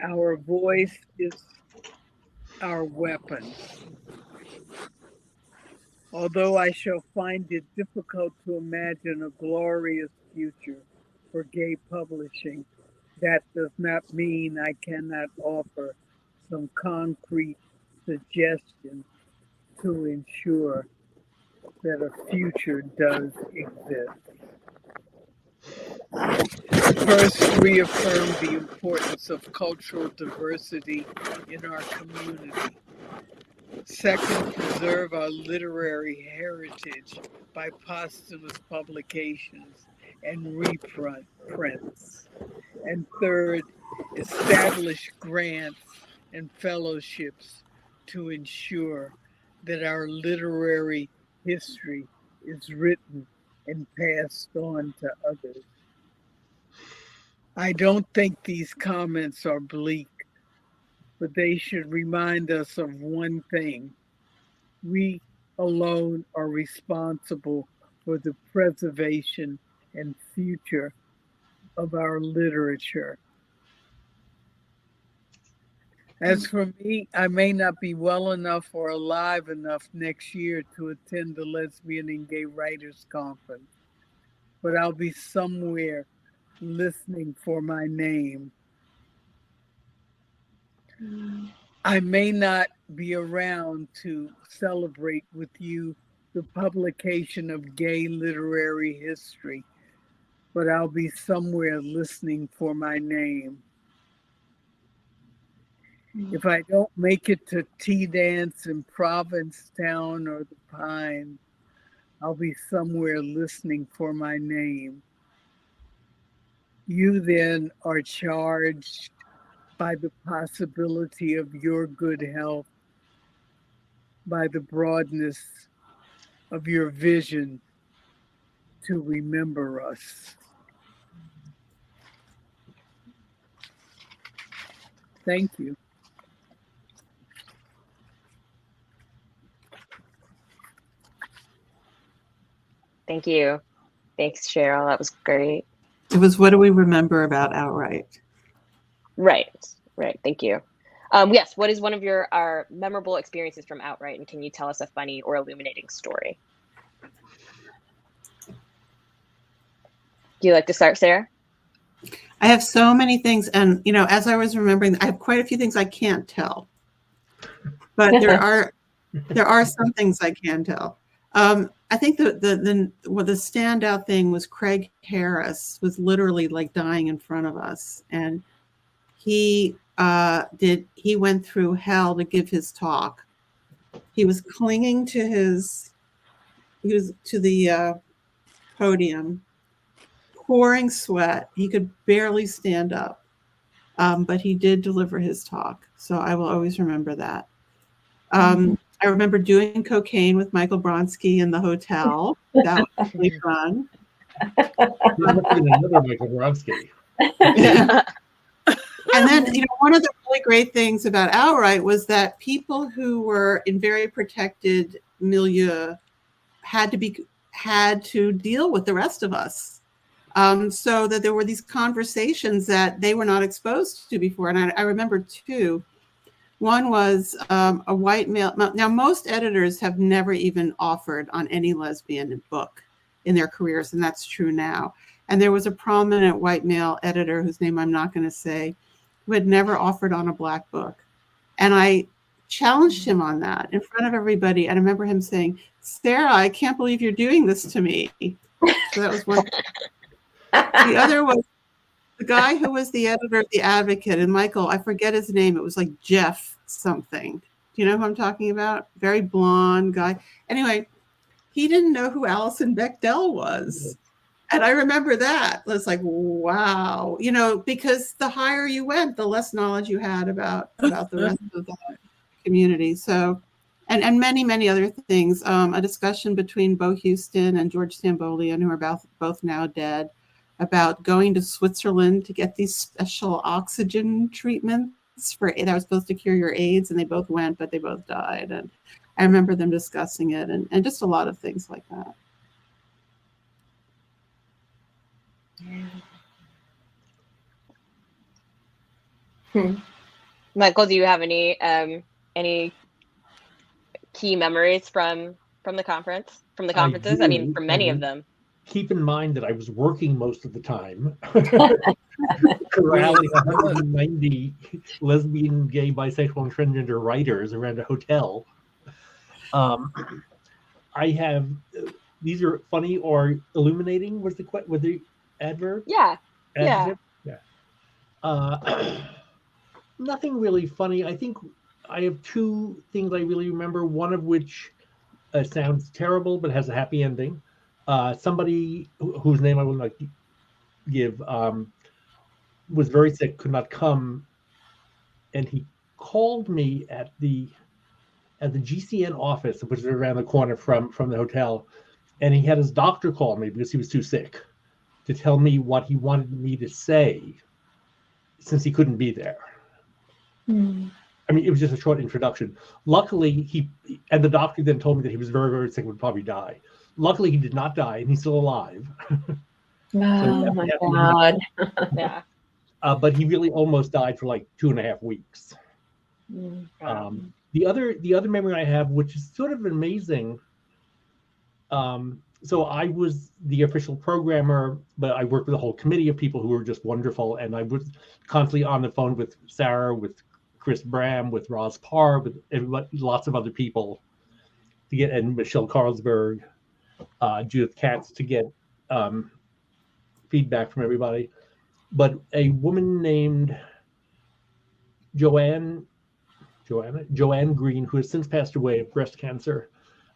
Our voice is our weapon. Although I shall find it difficult to imagine a glorious future for gay publishing, that does not mean I cannot offer some concrete suggestions to ensure that a future does exist. First, reaffirm the importance of cultural diversity in our community. Second, preserve our literary heritage by posthumous publications and reprints. And third, establish grants and fellowships to ensure that our literary history is written and passed on to others. I don't think these comments are bleak, but they should remind us of one thing. We alone are responsible for the preservation and future of our literature. As for me, I may not be well enough or alive enough next year to attend the Lesbian and Gay Writers Conference, but I'll be somewhere listening for my name. I may not be around to celebrate with you the publication of gay literary history, but I'll be somewhere listening for my name. If I don't make it to Tea Dance in Provincetown or the Pines, I'll be somewhere listening for my name. You then are charged by the possibility of your good health, by the broadness of your vision to remember us. Thank you. Thank you. Thanks, Cheryl. That was great. It was What Do We Remember About Outwrite? Right. Thank you. Yes. What is one of our memorable experiences from Outwrite, and can you tell us a funny or illuminating story? Do you like to start, Sarah? I have so many things, and as I was remembering, I have quite a few things I can't tell, but there are some things I can tell. I think the standout thing was Craig Harris was literally like dying in front of us, and he went through hell to give his talk. He was clinging to the podium, pouring sweat. He could barely stand up, but he did deliver his talk. So I will always remember that. I remember doing cocaine with Michael Bronski in the hotel. That was really fun. Another Michael Bronski. And then, one of the really great things about Outwrite was that people who were in very protected milieu had to deal with the rest of us. So that there were these conversations that they were not exposed to before. And I remember two. One was a white male. Now, most editors have never even offered on any lesbian book in their careers, and that's true now. And there was a prominent white male editor whose name I'm not going to say, who had never offered on a Black book. And I challenged him on that in front of everybody. And I remember him saying, "Sarah, I can't believe you're doing this to me." So that was one. The other was the guy who was the editor of The Advocate, and Michael, I forget his name. It was like Jeff something. Do you know who I'm talking about? Very blonde guy. Anyway, he didn't know who Alison Bechdel was. And I remember that. It was like, wow. Because the higher you went, the less knowledge you had about the rest of the community. So, and many, many other things. A discussion between Bo Houston and George Stambolian, who are both now dead, about going to Switzerland to get these special oxygen treatments that was supposed to cure your AIDS, and they both went, but they both died. And I remember them discussing it, and just a lot of things like that. Michael, do you have any key memories from the conference? From the conferences? I mean, from many of them. Keep in mind that I was working most of the time, corralling 190 lesbian, gay, bisexual, and transgender writers around a hotel. I have, these are funny or illuminating, was the adverb? Yeah. Adjective? Yeah. Nothing really funny. I think I have two things I really remember, one of which sounds terrible but has a happy ending. Somebody whose name I will not give was very sick, could not come, and he called me at the GCN office, which is around the corner from the hotel, and he had his doctor call me because he was too sick to tell me what he wanted me to say since he couldn't be there. I mean, it was just a short introduction. Luckily, and the doctor then told me that he was very, very sick and would probably die. Luckily, he did not die, and he's still alive. Oh, my God. Yeah. But he really almost died for like 2.5 weeks. The other memory I have, which is sort of amazing. So I was the official programmer, but I worked with a whole committee of people who were just wonderful, and I was constantly on the phone with Sarah, with Chris Bram, with Roz Parr, with lots of other people to get, and Michelle Carlsberg, Judith Katz, to get feedback from everybody. But a woman named Joanne Green, who has since passed away of breast cancer,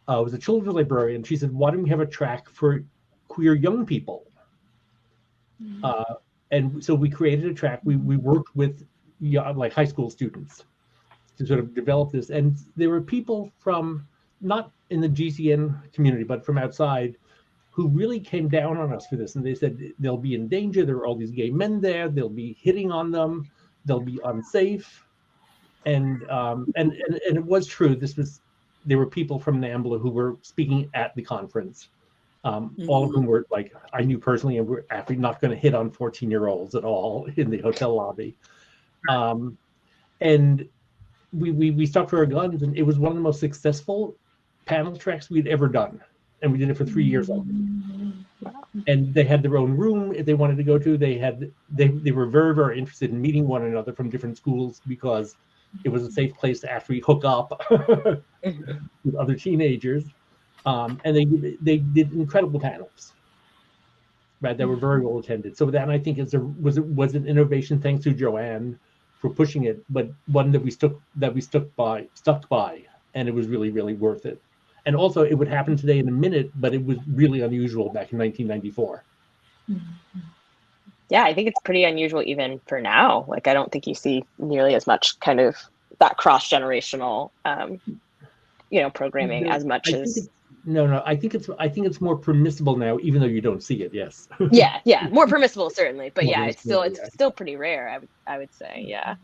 was a children's librarian. She said, "Why don't we have a track for queer young people?" And so we created a track. We worked with like high school students to sort of develop this. And there were people from, not in the GCN community, but from outside, who really came down on us for this. And they said, they'll be in danger. There are all these gay men there. They'll be hitting on them. They'll be unsafe. And it was true. There were people from NAMBLA who were speaking at the conference, all of whom were like, I knew personally, and were actually not going to hit on 14-year-olds at all in the hotel lobby. And we stuck to our guns, and it was one of the most successful panel tracks we'd ever done. And we did it for 3 years. And they had their own room if they wanted to go to. They were very, very interested in meeting one another from different schools, because it was a safe place to actually hook up with other teenagers. And they did incredible panels, right? That were very well attended. So that, I think, was an innovation thanks to Joanne for pushing it, but one that we stuck by, and it was really, really worth it. And also, it would happen today in a minute, but it was really unusual back in 1994. Yeah, I think it's pretty unusual even for now. Like, I don't think you see nearly as much kind of that cross-generational, programming as much as. No. I think it's more permissible now, even though you don't see it. Yes. Yeah, more permissible certainly, but More yeah, it's permissible, still pretty rare. I would say, yeah.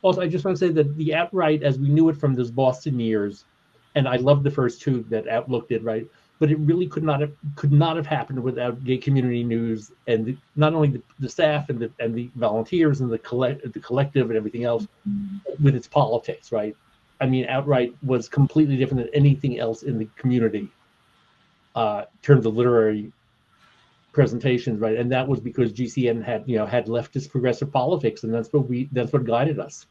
Also, I just want to say that the Outwrite, as we knew it from those Boston years, and I loved the first two that Outlook did, right? But it really could not have happened without Gay Community News, and not only the staff and the volunteers and the collective and everything else, with its politics, right? I mean, Outwrite was completely different than anything else in the community, in terms of literary presentations, right? And that was because GCN had leftist progressive politics, and that's what guided us,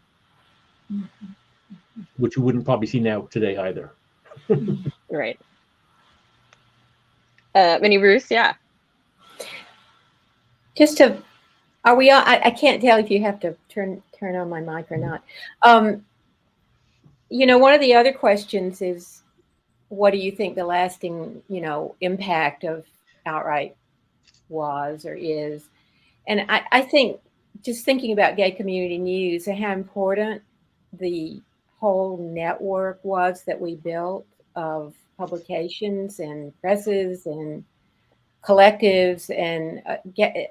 which you wouldn't probably see now today either. Right. Minnie Bruce, yeah. Are we on? I can't tell if you have to turn on my mic or not. One of the other questions is, what do you think the lasting, impact of Outwrite was or is? And I think, just thinking about Gay Community News and how important the whole network was that we built of publications and presses and collectives, and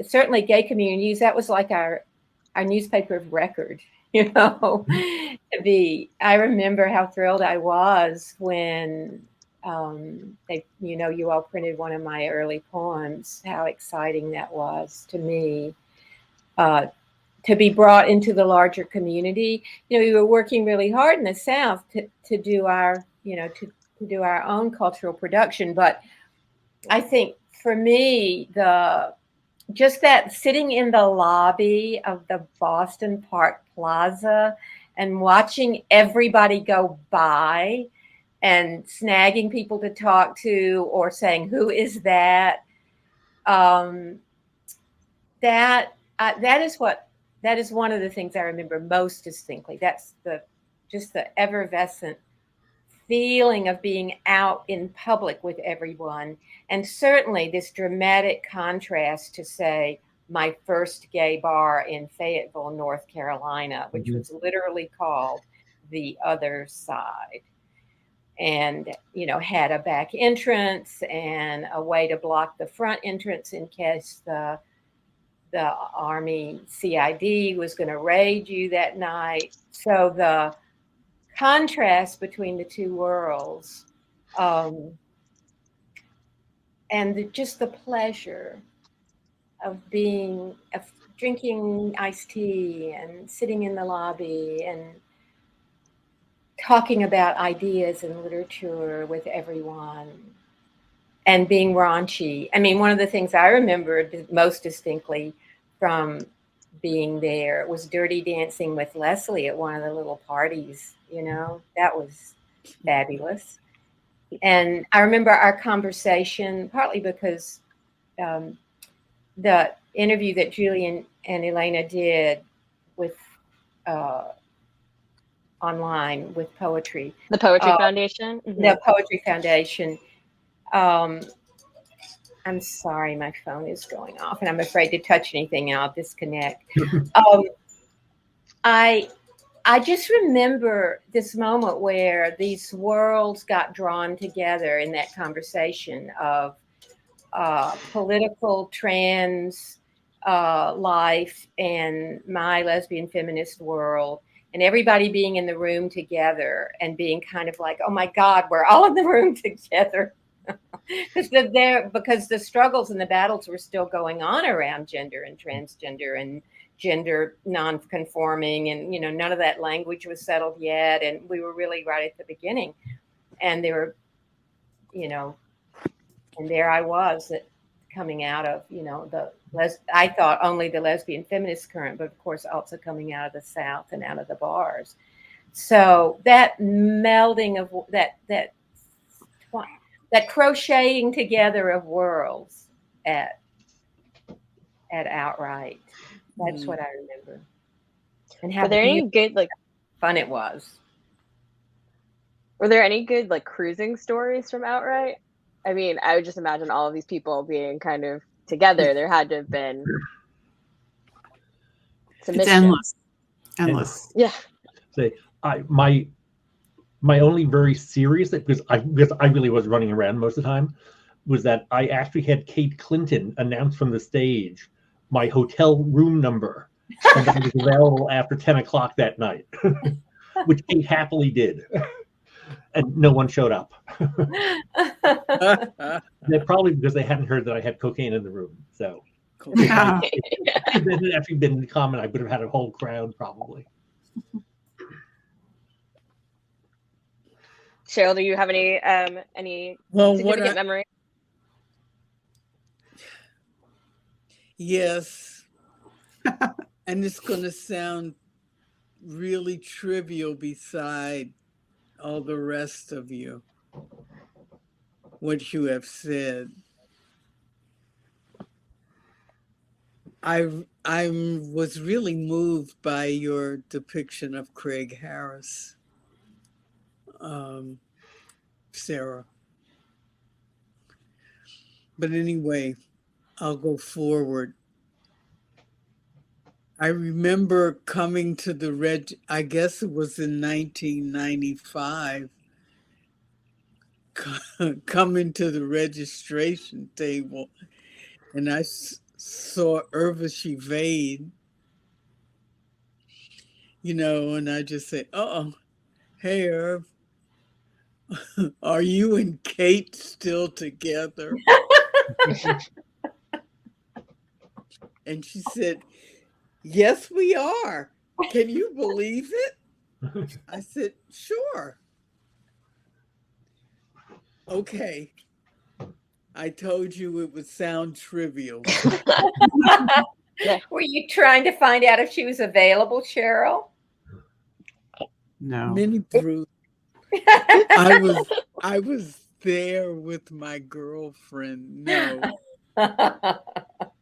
certainly Gay Community News, that was like our newspaper of record, I remember how thrilled I was when you all printed one of my early poems, how exciting that was to me, to be brought into the larger community. We were working really hard in the South to do our, to do our own cultural production. But I think for me, just that sitting in the lobby of the Boston Park Plaza and watching everybody go by and snagging people to talk to or saying, "Who is that?" That is one of the things I remember most distinctly. That's just the effervescent feeling of being out in public with everyone. And certainly this dramatic contrast to, say, my first gay bar in Fayetteville, North Carolina, which was literally called The Other Side, and had a back entrance and a way to block the front entrance in case the Army CID was going to raid you that night. So the contrast between the two worlds, and just the pleasure of drinking iced tea and sitting in the lobby and talking about ideas and literature with everyone and being raunchy. I mean, one of the things I remember most distinctly from being there was dirty dancing with Leslie at one of the little parties. That was fabulous. And I remember our conversation, partly because the interview that Julie and Elena did with online with poetry. The Poetry Foundation? Mm-hmm. The Poetry Foundation. I'm sorry, my phone is going off and I'm afraid to touch anything and I'll disconnect. I just remember this moment where these worlds got drawn together in that conversation of political trans life and my lesbian feminist world, and everybody being in the room together and being kind of like, oh my God, we're all in the room together. Because the struggles and the battles were still going on around gender and transgender and gender non-conforming, and none of that language was settled yet, and we were really right at the beginning. And there were, and there I was coming out of I thought only the lesbian feminist current, but of course also coming out of the South and out of the bars. So that melding of that that crocheting together of worlds at Outwrite. That's what I remember. And how Were there any good fun it was. Were there any good cruising stories from Outwrite? I mean, I would just imagine all of these people being kind of together. There had to have been some It's mischief. endless. Yeah. Say, my only very serious, because I really was running around most of the time, was that I actually had Kate Clinton announce from the stage my hotel room number, and that was available after 10 o'clock that night, which Kate happily did. And no one showed up. Probably because they hadn't heard that I had cocaine in the room. So Yeah. if it had actually been common, I would have had a whole crowd probably. Cheryl, do you have any significant memory? Yes. And it's going to sound really trivial beside all the rest of you, what you have said. I was really moved by your depiction of Craig Harris, Sarah. But anyway, I'll go forward. I remember coming to the I guess it was in 1995, coming to the registration table, and I saw Urvashi Vade, and I just said, hey, Irv, are you and Kate still together? And she said, yes, we are. Can you believe it? I said, sure. Okay. I told you it would sound trivial. Were you trying to find out if she was available, Cheryl? No. Minnie Bruce. I was there with my girlfriend.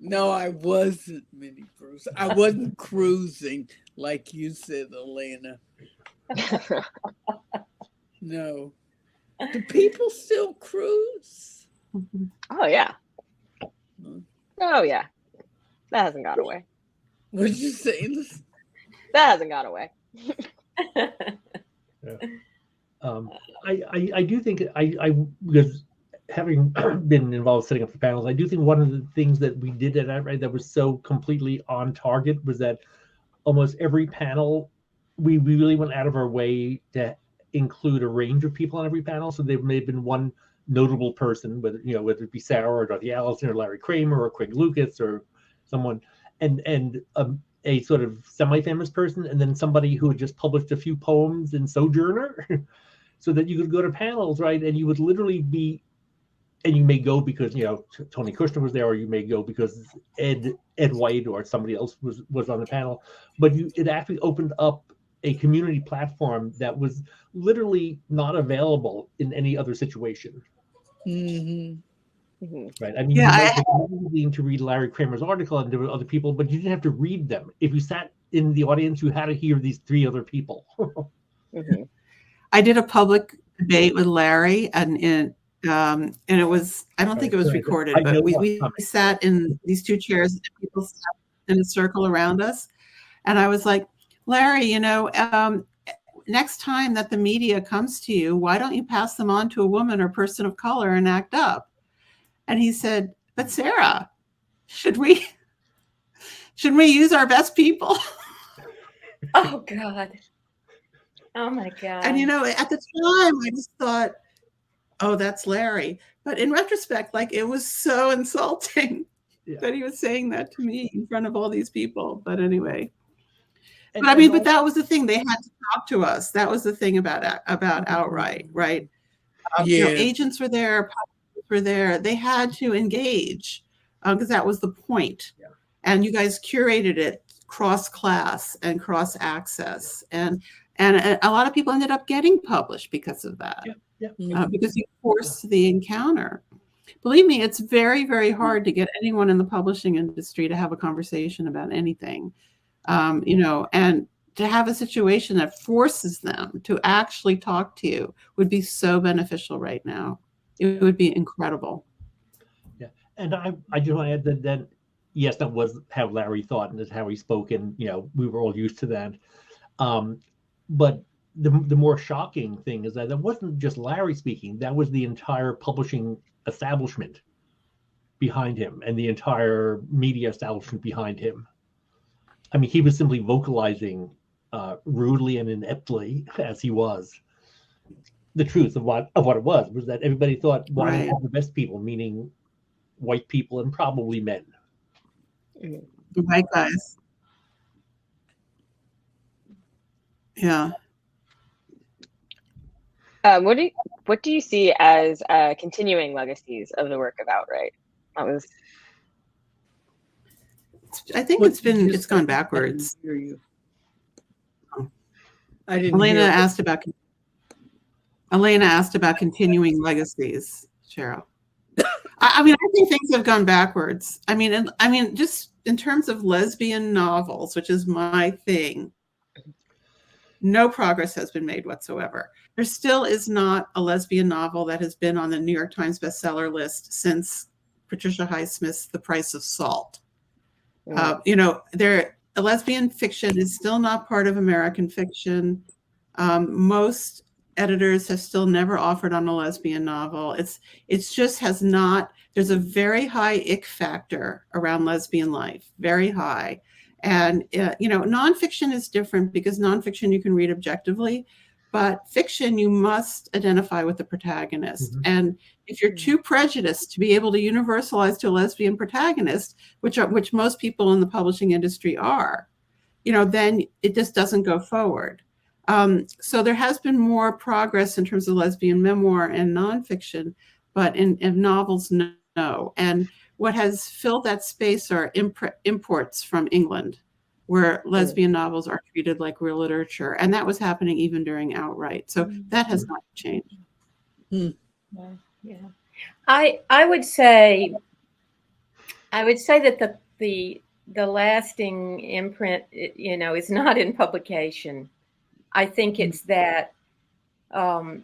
No, I wasn't, Minnie Bruce. I wasn't cruising like you said, Elena. No. Do people still cruise? Oh yeah. Oh yeah. That hasn't gone away. What did you say? That hasn't gone away. Yeah. I do think because having been involved setting up the panels, I do think one of the things that we did at Outwrite that was so completely on target was that almost every panel, we really went out of our way to include a range of people on every panel. So there may have been one notable person, whether it be Sarah or Dorothy Allison or Larry Kramer or Craig Lucas or someone, and a sort of semi-famous person, and then somebody who had just published a few poems in Sojourner, so that you could go to panels, right? And you would literally be, and you may go because Tony Kushner was there, or you may go because Ed White or somebody else was on the panel. But it actually opened up a community platform that was literally not available in any other situation. Mm-hmm. Right. I mean, you might take a to read Larry Kramer's article and there were other people, but you didn't have to read them. If you sat in the audience, you had to hear these three other people. I did a public debate with Larry, and it was, I don't think it was recorded, but we sat in these two chairs and people sat in a circle around us. And I was like, Larry, next time that the media comes to you, why don't you pass them on to a woman or person of color and act up? And he said, but Sarah, should we use our best people? Oh God. Oh my God. And at the time I just thought, oh, that's Larry. But in retrospect, it was so insulting that he was saying that to me in front of all these people. But anyway. But that was the thing. They had to talk to us. That was the thing about Outwrite, right? Agents were there, publishers were there. They had to engage because that was the point. Yeah. And you guys curated it cross-class and cross-access, and a lot of people ended up getting published because of that. Yeah. because you force the encounter. Believe me, it's very, very hard to get anyone in the publishing industry to have a conversation about anything, and to have a situation that forces them to actually talk to you would be so beneficial right now. It would be incredible. Yeah, and I just want to add that yes, that was how Larry thought, and that's how he spoke, and we were all used to that. But the more shocking thing is that wasn't just Larry speaking; that was the entire publishing establishment behind him, and the entire media establishment behind him. I mean, he was simply vocalizing rudely and ineptly, as he was, the truth of what it was that everybody thought white were the best people, meaning white people and probably men. White guys. Yeah. What do you see as continuing legacies of the work of Outwrite? I think it's gone backwards. I didn't hear you. I didn't Elena hear asked about continuing legacies, Cheryl. I mean, I think things have gone backwards. I mean, just in terms of lesbian novels, which is my thing, no progress has been made whatsoever. There still is not a lesbian novel that has been on the New York Times bestseller list since Patricia Highsmith's The Price of Salt. Lesbian fiction is still not part of American fiction. Most editors have still never offered on a lesbian novel. It's just has not. There's a very high ick factor around lesbian life, very high. And nonfiction is different because nonfiction you can read objectively, but fiction you must identify with the protagonist. Mm-hmm. And if you're too prejudiced to be able to universalize to a lesbian protagonist, which most people in the publishing industry are, then it just doesn't go forward. So there has been more progress in terms of lesbian memoir and nonfiction, but in novels, no. And what has filled that space are imports from England, where lesbian novels are treated like real literature. And that was happening even during Outwrite. So that has not changed. Yeah. I would say that the lasting imprint, is not in publication. I think it's that the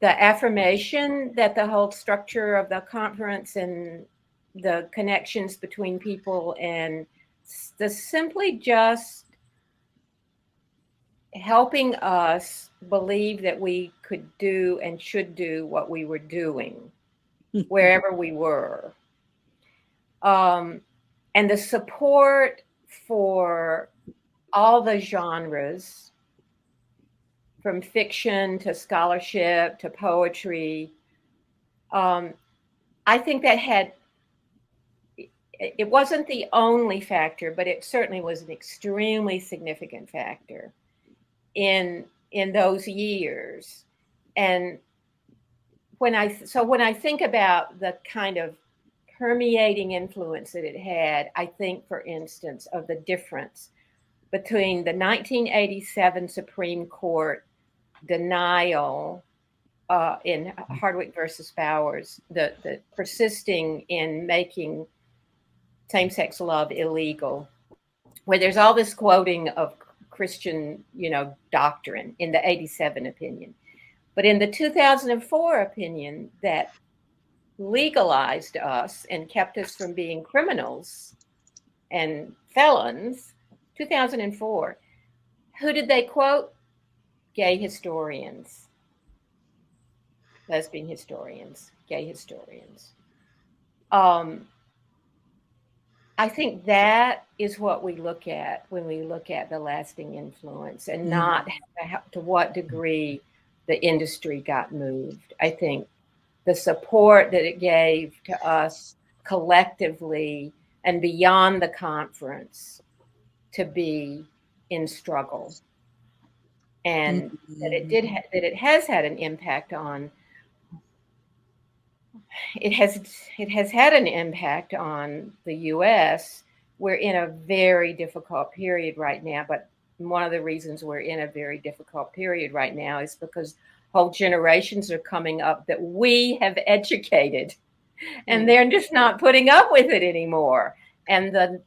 affirmation that the whole structure of the conference and the connections between people and the simply just helping us believe that we could do and should do what we were doing wherever we were. And the support for all the genres, from fiction to scholarship to poetry, I think that it wasn't the only factor, but it certainly was an extremely significant factor in those years. And when I think about the kind of permeating influence that it had, I think, for instance, of the difference between the 1987 Supreme Court denial in Hardwick versus Bowers, the persisting in making same-sex love illegal, where there's all this quoting of Christian, doctrine in the 87 opinion. But in the 2004 opinion that legalized us and kept us from being criminals and felons, 2004, who did they quote? Gay historians, lesbian historians, gay historians. I think that is what we look at when we look at the lasting influence, and not to what degree the industry got moved. I think the support that it gave to us collectively and beyond the conference to be in struggle, and that it has had an impact on. It has had an impact on the U.S. We're in a very difficult period right now, but one of the reasons we're in a very difficult period right now is because whole generations are coming up that we have educated, and they're just not putting up with it anymore. And the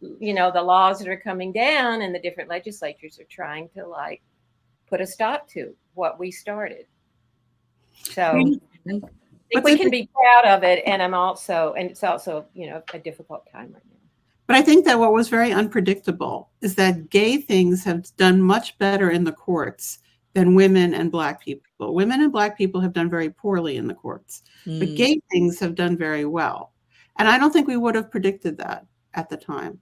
laws that are coming down and the different legislatures are trying to like put a stop to what we started. So I think we can be proud of it. And it's also, a difficult time right now. But I think that what was very unpredictable is that gay things have done much better in the courts than women and Black people. Women and Black people have done very poorly in the courts, but gay things have done very well. And I don't think we would have predicted that at the time.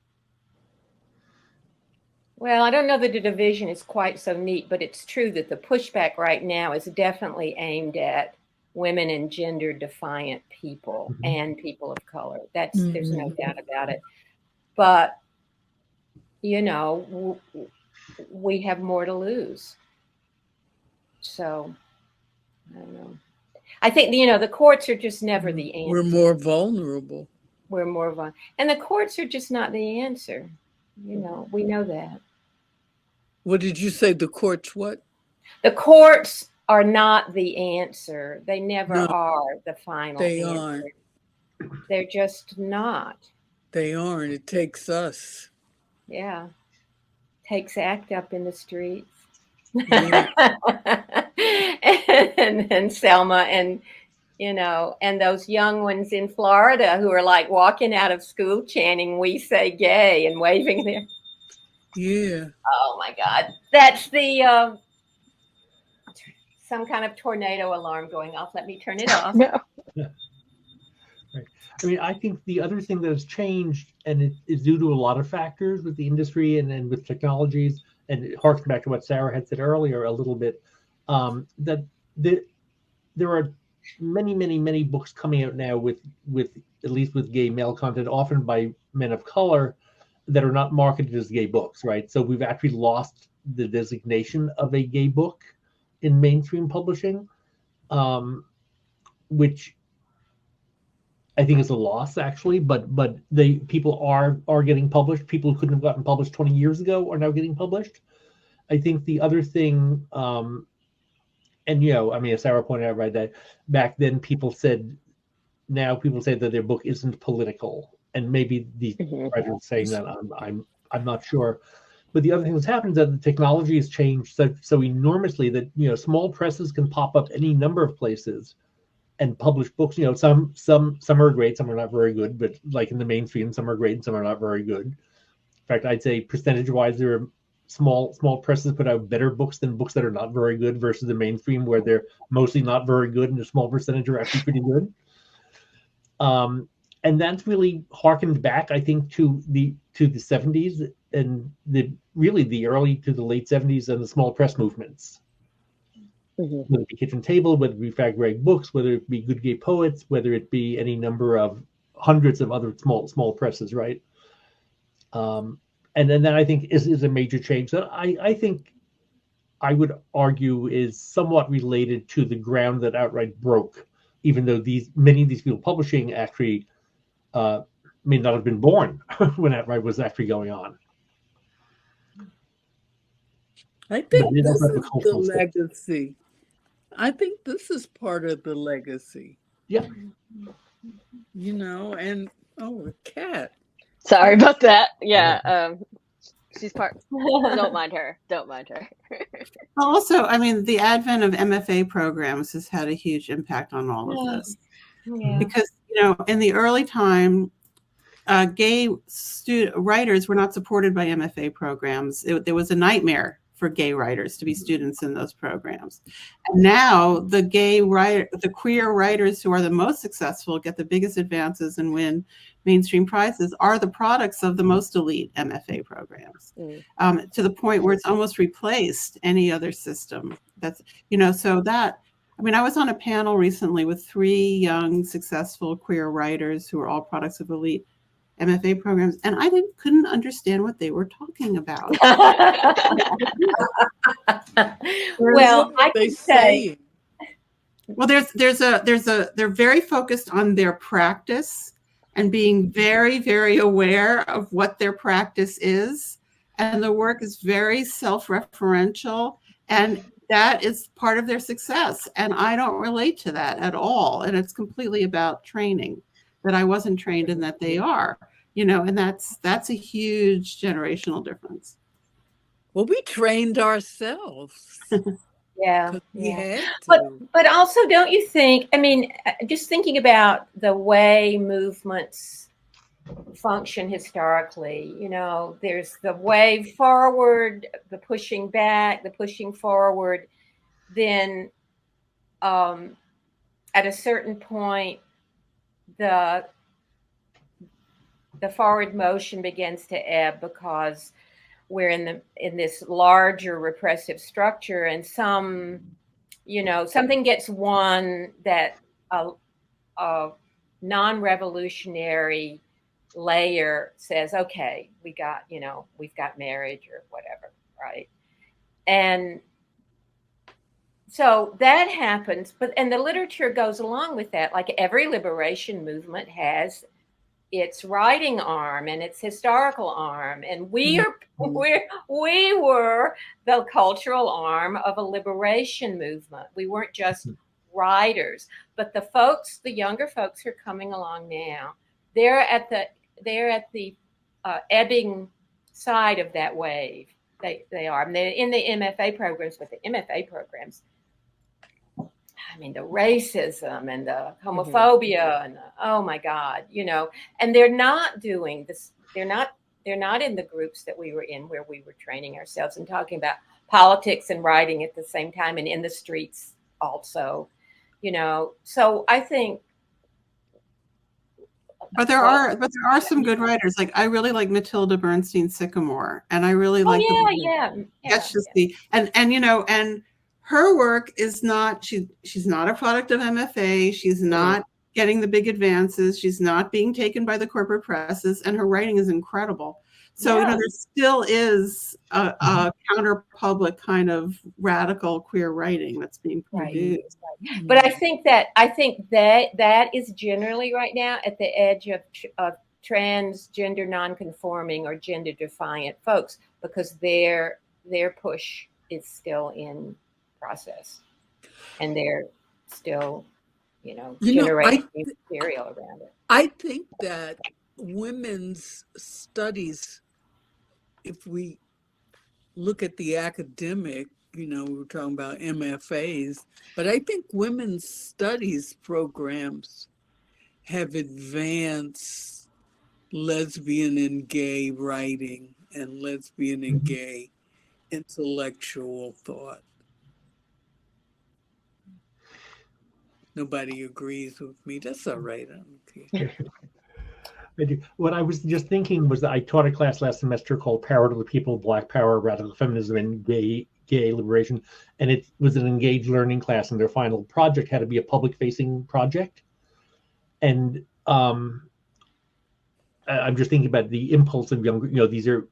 Well, I don't know that the division is quite so neat, but it's true that the pushback right now is definitely aimed at women and gender defiant people and people of color. There's no doubt about it. But, we have more to lose. So, I don't know. I think, the courts are just never the answer. We're more vulnerable. And the courts are just not the answer. We know that. What did you say? The courts what? The courts are not the answer. They never are the final They answer. aren't. They're just not. They aren't. It takes us. Yeah. Takes ACT up in the streets. Yeah. and Selma and and those young ones in Florida who are like walking out of school chanting "We say gay" and waving their. Yeah. Oh my God. That's the some kind of tornado alarm going off. Let me turn it off. No. Right. I mean, I think the other thing that has changed, and it is due to a lot of factors with the industry and with technologies, and it harks back to what Sarah had said earlier a little bit, that there are many books coming out now with at least with gay male content, often by men of color, that are not marketed as gay books, right? So we've actually lost the designation of a gay book in mainstream publishing, which I think is a loss, actually. But people are getting published. People who couldn't have gotten published 20 years ago are now getting published. I think the other thing, and as Sarah pointed out, right, that back then now people say that their book isn't political, and maybe the writer is saying that. I'm not sure. But the other thing that's happened is that the technology has changed so enormously that small presses can pop up any number of places and publish books. Some are great, some are not very good. But like in the mainstream, some are great and some are not very good. In fact, I'd say percentage-wise, there are small presses put out better books than books that are not very good versus the mainstream, where they're mostly not very good and a small percentage are actually pretty good. And that's really harkened back, I think, to the 70s and the early to the late 70s and the small press movements. Whether it be Kitchen Table, whether it be Fat Greg Books, whether it be Good Gay Poets, whether it be any number of hundreds of other small presses, right? And then that, I think, is a major change that I think I would argue is somewhat related to the ground that Outwrite broke, even though many of these people publishing actually may not have been born when Outwrite was actually going on. I think this is the legacy. I think this is part of the legacy. Yeah. And a cat. Sorry about that. Yeah. She's part. Don't mind her. Also, I mean, the advent of MFA programs has had a huge impact on all of this. Yeah. Because, in the early time, gay writers were not supported by MFA programs. There was a nightmare for gay writers to be students in those programs. And now the queer writers who are the most successful, get the biggest advances and win mainstream prizes, are the products of the most elite MFA programs, to the point where it's almost replaced any other system. That's, so that, I was on a panel recently with 3 young, successful queer writers who are all products of elite MFA programs, and I couldn't understand what they were talking about. Well, I can say, well, they're very focused on their practice and being very, very aware of what their practice is, and the work is very self-referential, and that is part of their success. And I don't relate to that at all. And it's completely about training, that I wasn't trained and that they are, and that's a huge generational difference. Well, we trained ourselves. Yeah. We had to. But also, don't you think, just thinking about the way movements function historically, there's the wave forward, the pushing back, the pushing forward. Then at a certain point, the forward motion begins to ebb because we're in this larger repressive structure, and something gets won that a non-revolutionary layer says, okay, we've got marriage or whatever, right? And so that happens, and the literature goes along with that. Like every liberation movement has its writing arm and its historical arm, and we were the cultural arm of a liberation movement. We weren't just writers, but the younger folks who are coming along now, they're at the ebbing side of that wave. They are. And they're in the MFA programs, but the MFA programs, the racism and the homophobia and oh my God, and they're not doing this. They're not in the groups that we were in, where we were training ourselves and talking about politics and writing at the same time, and in the streets also, So I think. But there are some good writers. Like I really like Matilda Bernstein Sycamore, and I really like and her work is not, she's not a product of MFA. She's not getting the big advances. She's not being taken by the corporate presses, and her writing is incredible. So, there still is a counter-public kind of radical queer writing that's being produced. Right. But I think that is generally right now at the edge of transgender nonconforming or gender defiant folks, because their push is still in process, and they're still, generating material around it. I think that women's studies, if we look at the academic, we were talking about MFAs, but I think women's studies programs have advanced lesbian and gay writing and lesbian and gay intellectual thought. Nobody agrees with me. That's all right. I don't care. I do. What I was just thinking was that I taught a class last semester called Power to the People, Black Power, Radical Feminism, and Gay Liberation. And it was an engaged learning class, and their final project had to be a public-facing project. And I'm just thinking about the impulse of younger, these are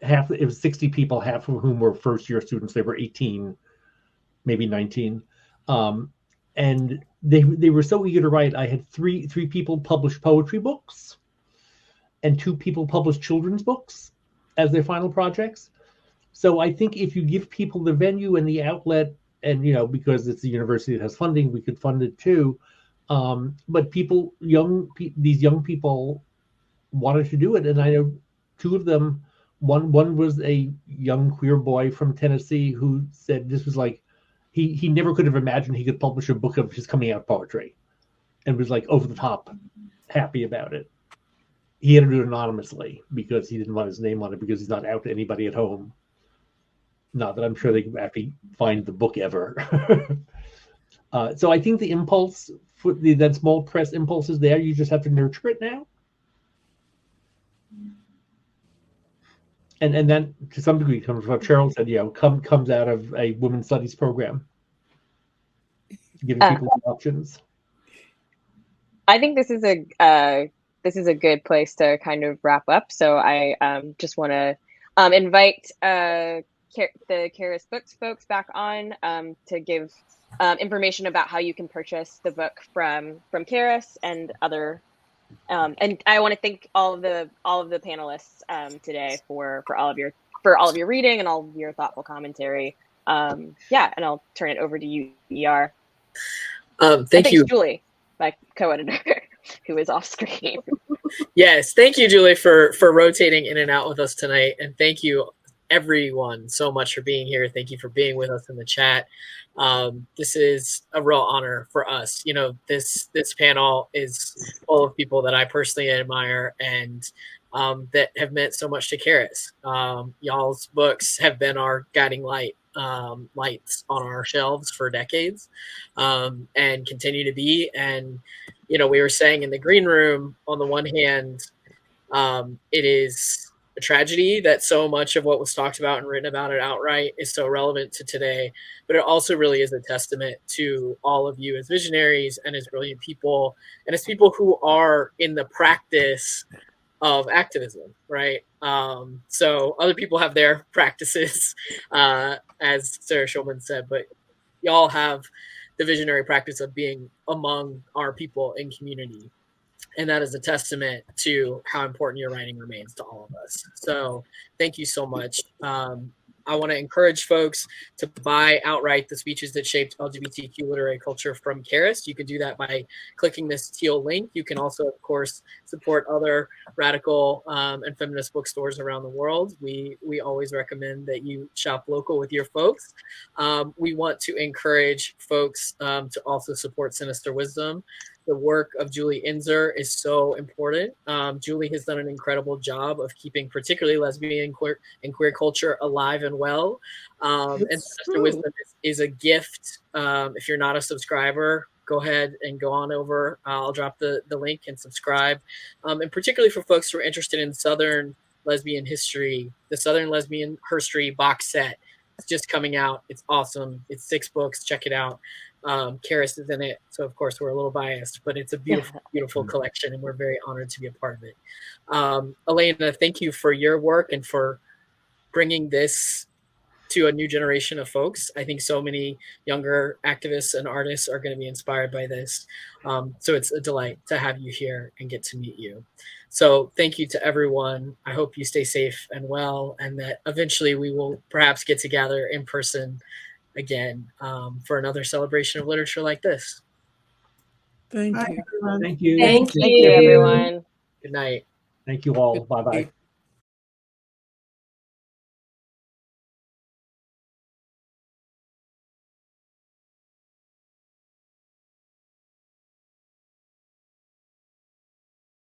it was 60 people, half of whom were first-year students. They were 18, maybe 19. And they were so eager to write. I had three people publish poetry books, and 2 people publish children's books as their final projects. So I think if you give people the venue and the outlet, and because it's the university that has funding, we could fund it too. But these young people wanted to do it, and I know 2 of them. One was a young queer boy from Tennessee who said this was like, he never could have imagined he could publish a book of his coming out poetry, and was like over the top happy about it. He had to do it anonymously because he didn't want his name on it, because he's not out to anybody at home. Not that I'm sure they could actually find the book ever. So I think the impulse, that small press impulse is there. You just have to nurture it now. And then to some degree comes from what Cheryl said, comes out of a women's studies program, giving people options. I think this is a good place to kind of wrap up. So I just want to invite the Charis Books folks back on to give information about how you can purchase the book from Charis and other. And I want to thank all of the panelists today for all of your reading and all of your thoughtful commentary. Yeah, and I'll turn it over to you, ER. Thank you, Julie, my co-editor, who is off screen. Yes, thank you, Julie, for rotating in and out with us tonight, and thank you everyone so much for being here. Thank you for being with us in the chat. This is a real honor for us. You know, this panel is full of people that I personally admire and that have meant so much to Charis. Y'all's books have been our guiding lights on our shelves for decades, and continue to be. And you know, we were saying in the green room, on the one hand, it is a tragedy that so much of what was talked about and written about at Outwrite is so relevant to today, but it also really is a testament to all of you as visionaries and as brilliant people, and as people who are in the practice of activism, right? So other people have their practices, as Sarah Schulman said, but y'all have the visionary practice of being among our people in community. And that is a testament to how important your writing remains to all of us. So thank you so much. I want to encourage folks to buy outright the speeches that shaped LGBTQ literary culture from Charis. You can do that by clicking this teal link. You can also, of course, support other radical and feminist bookstores around the world. We always recommend that you shop local with your folks. We want to encourage folks to also support Sinister Wisdom. The work of Julie Enszer is so important. Julie has done an incredible job of keeping particularly lesbian and queer culture alive and well. And Sinister Wisdom is a gift. If you're not a subscriber, go ahead and go on over. I'll drop the link and subscribe. And particularly for folks who are interested in Southern lesbian history, the Southern Lesbian History box set. It's just coming out. It's awesome. It's 6 books. Check it out. Charis is in it, so of course we're a little biased, but it's a beautiful, beautiful collection, and we're very honored to be a part of it. Elena, thank you for your work and for bringing this to a new generation of folks. I think so many younger activists and artists are going to be inspired by this. So it's a delight to have you here and get to meet you. So thank you to everyone. I hope you stay safe and well, and that eventually we will perhaps get together in person again for another celebration of literature like this. Thank you. Thank you. Thank you. Thank you, everyone. Good night. Thank you all. Bye-bye.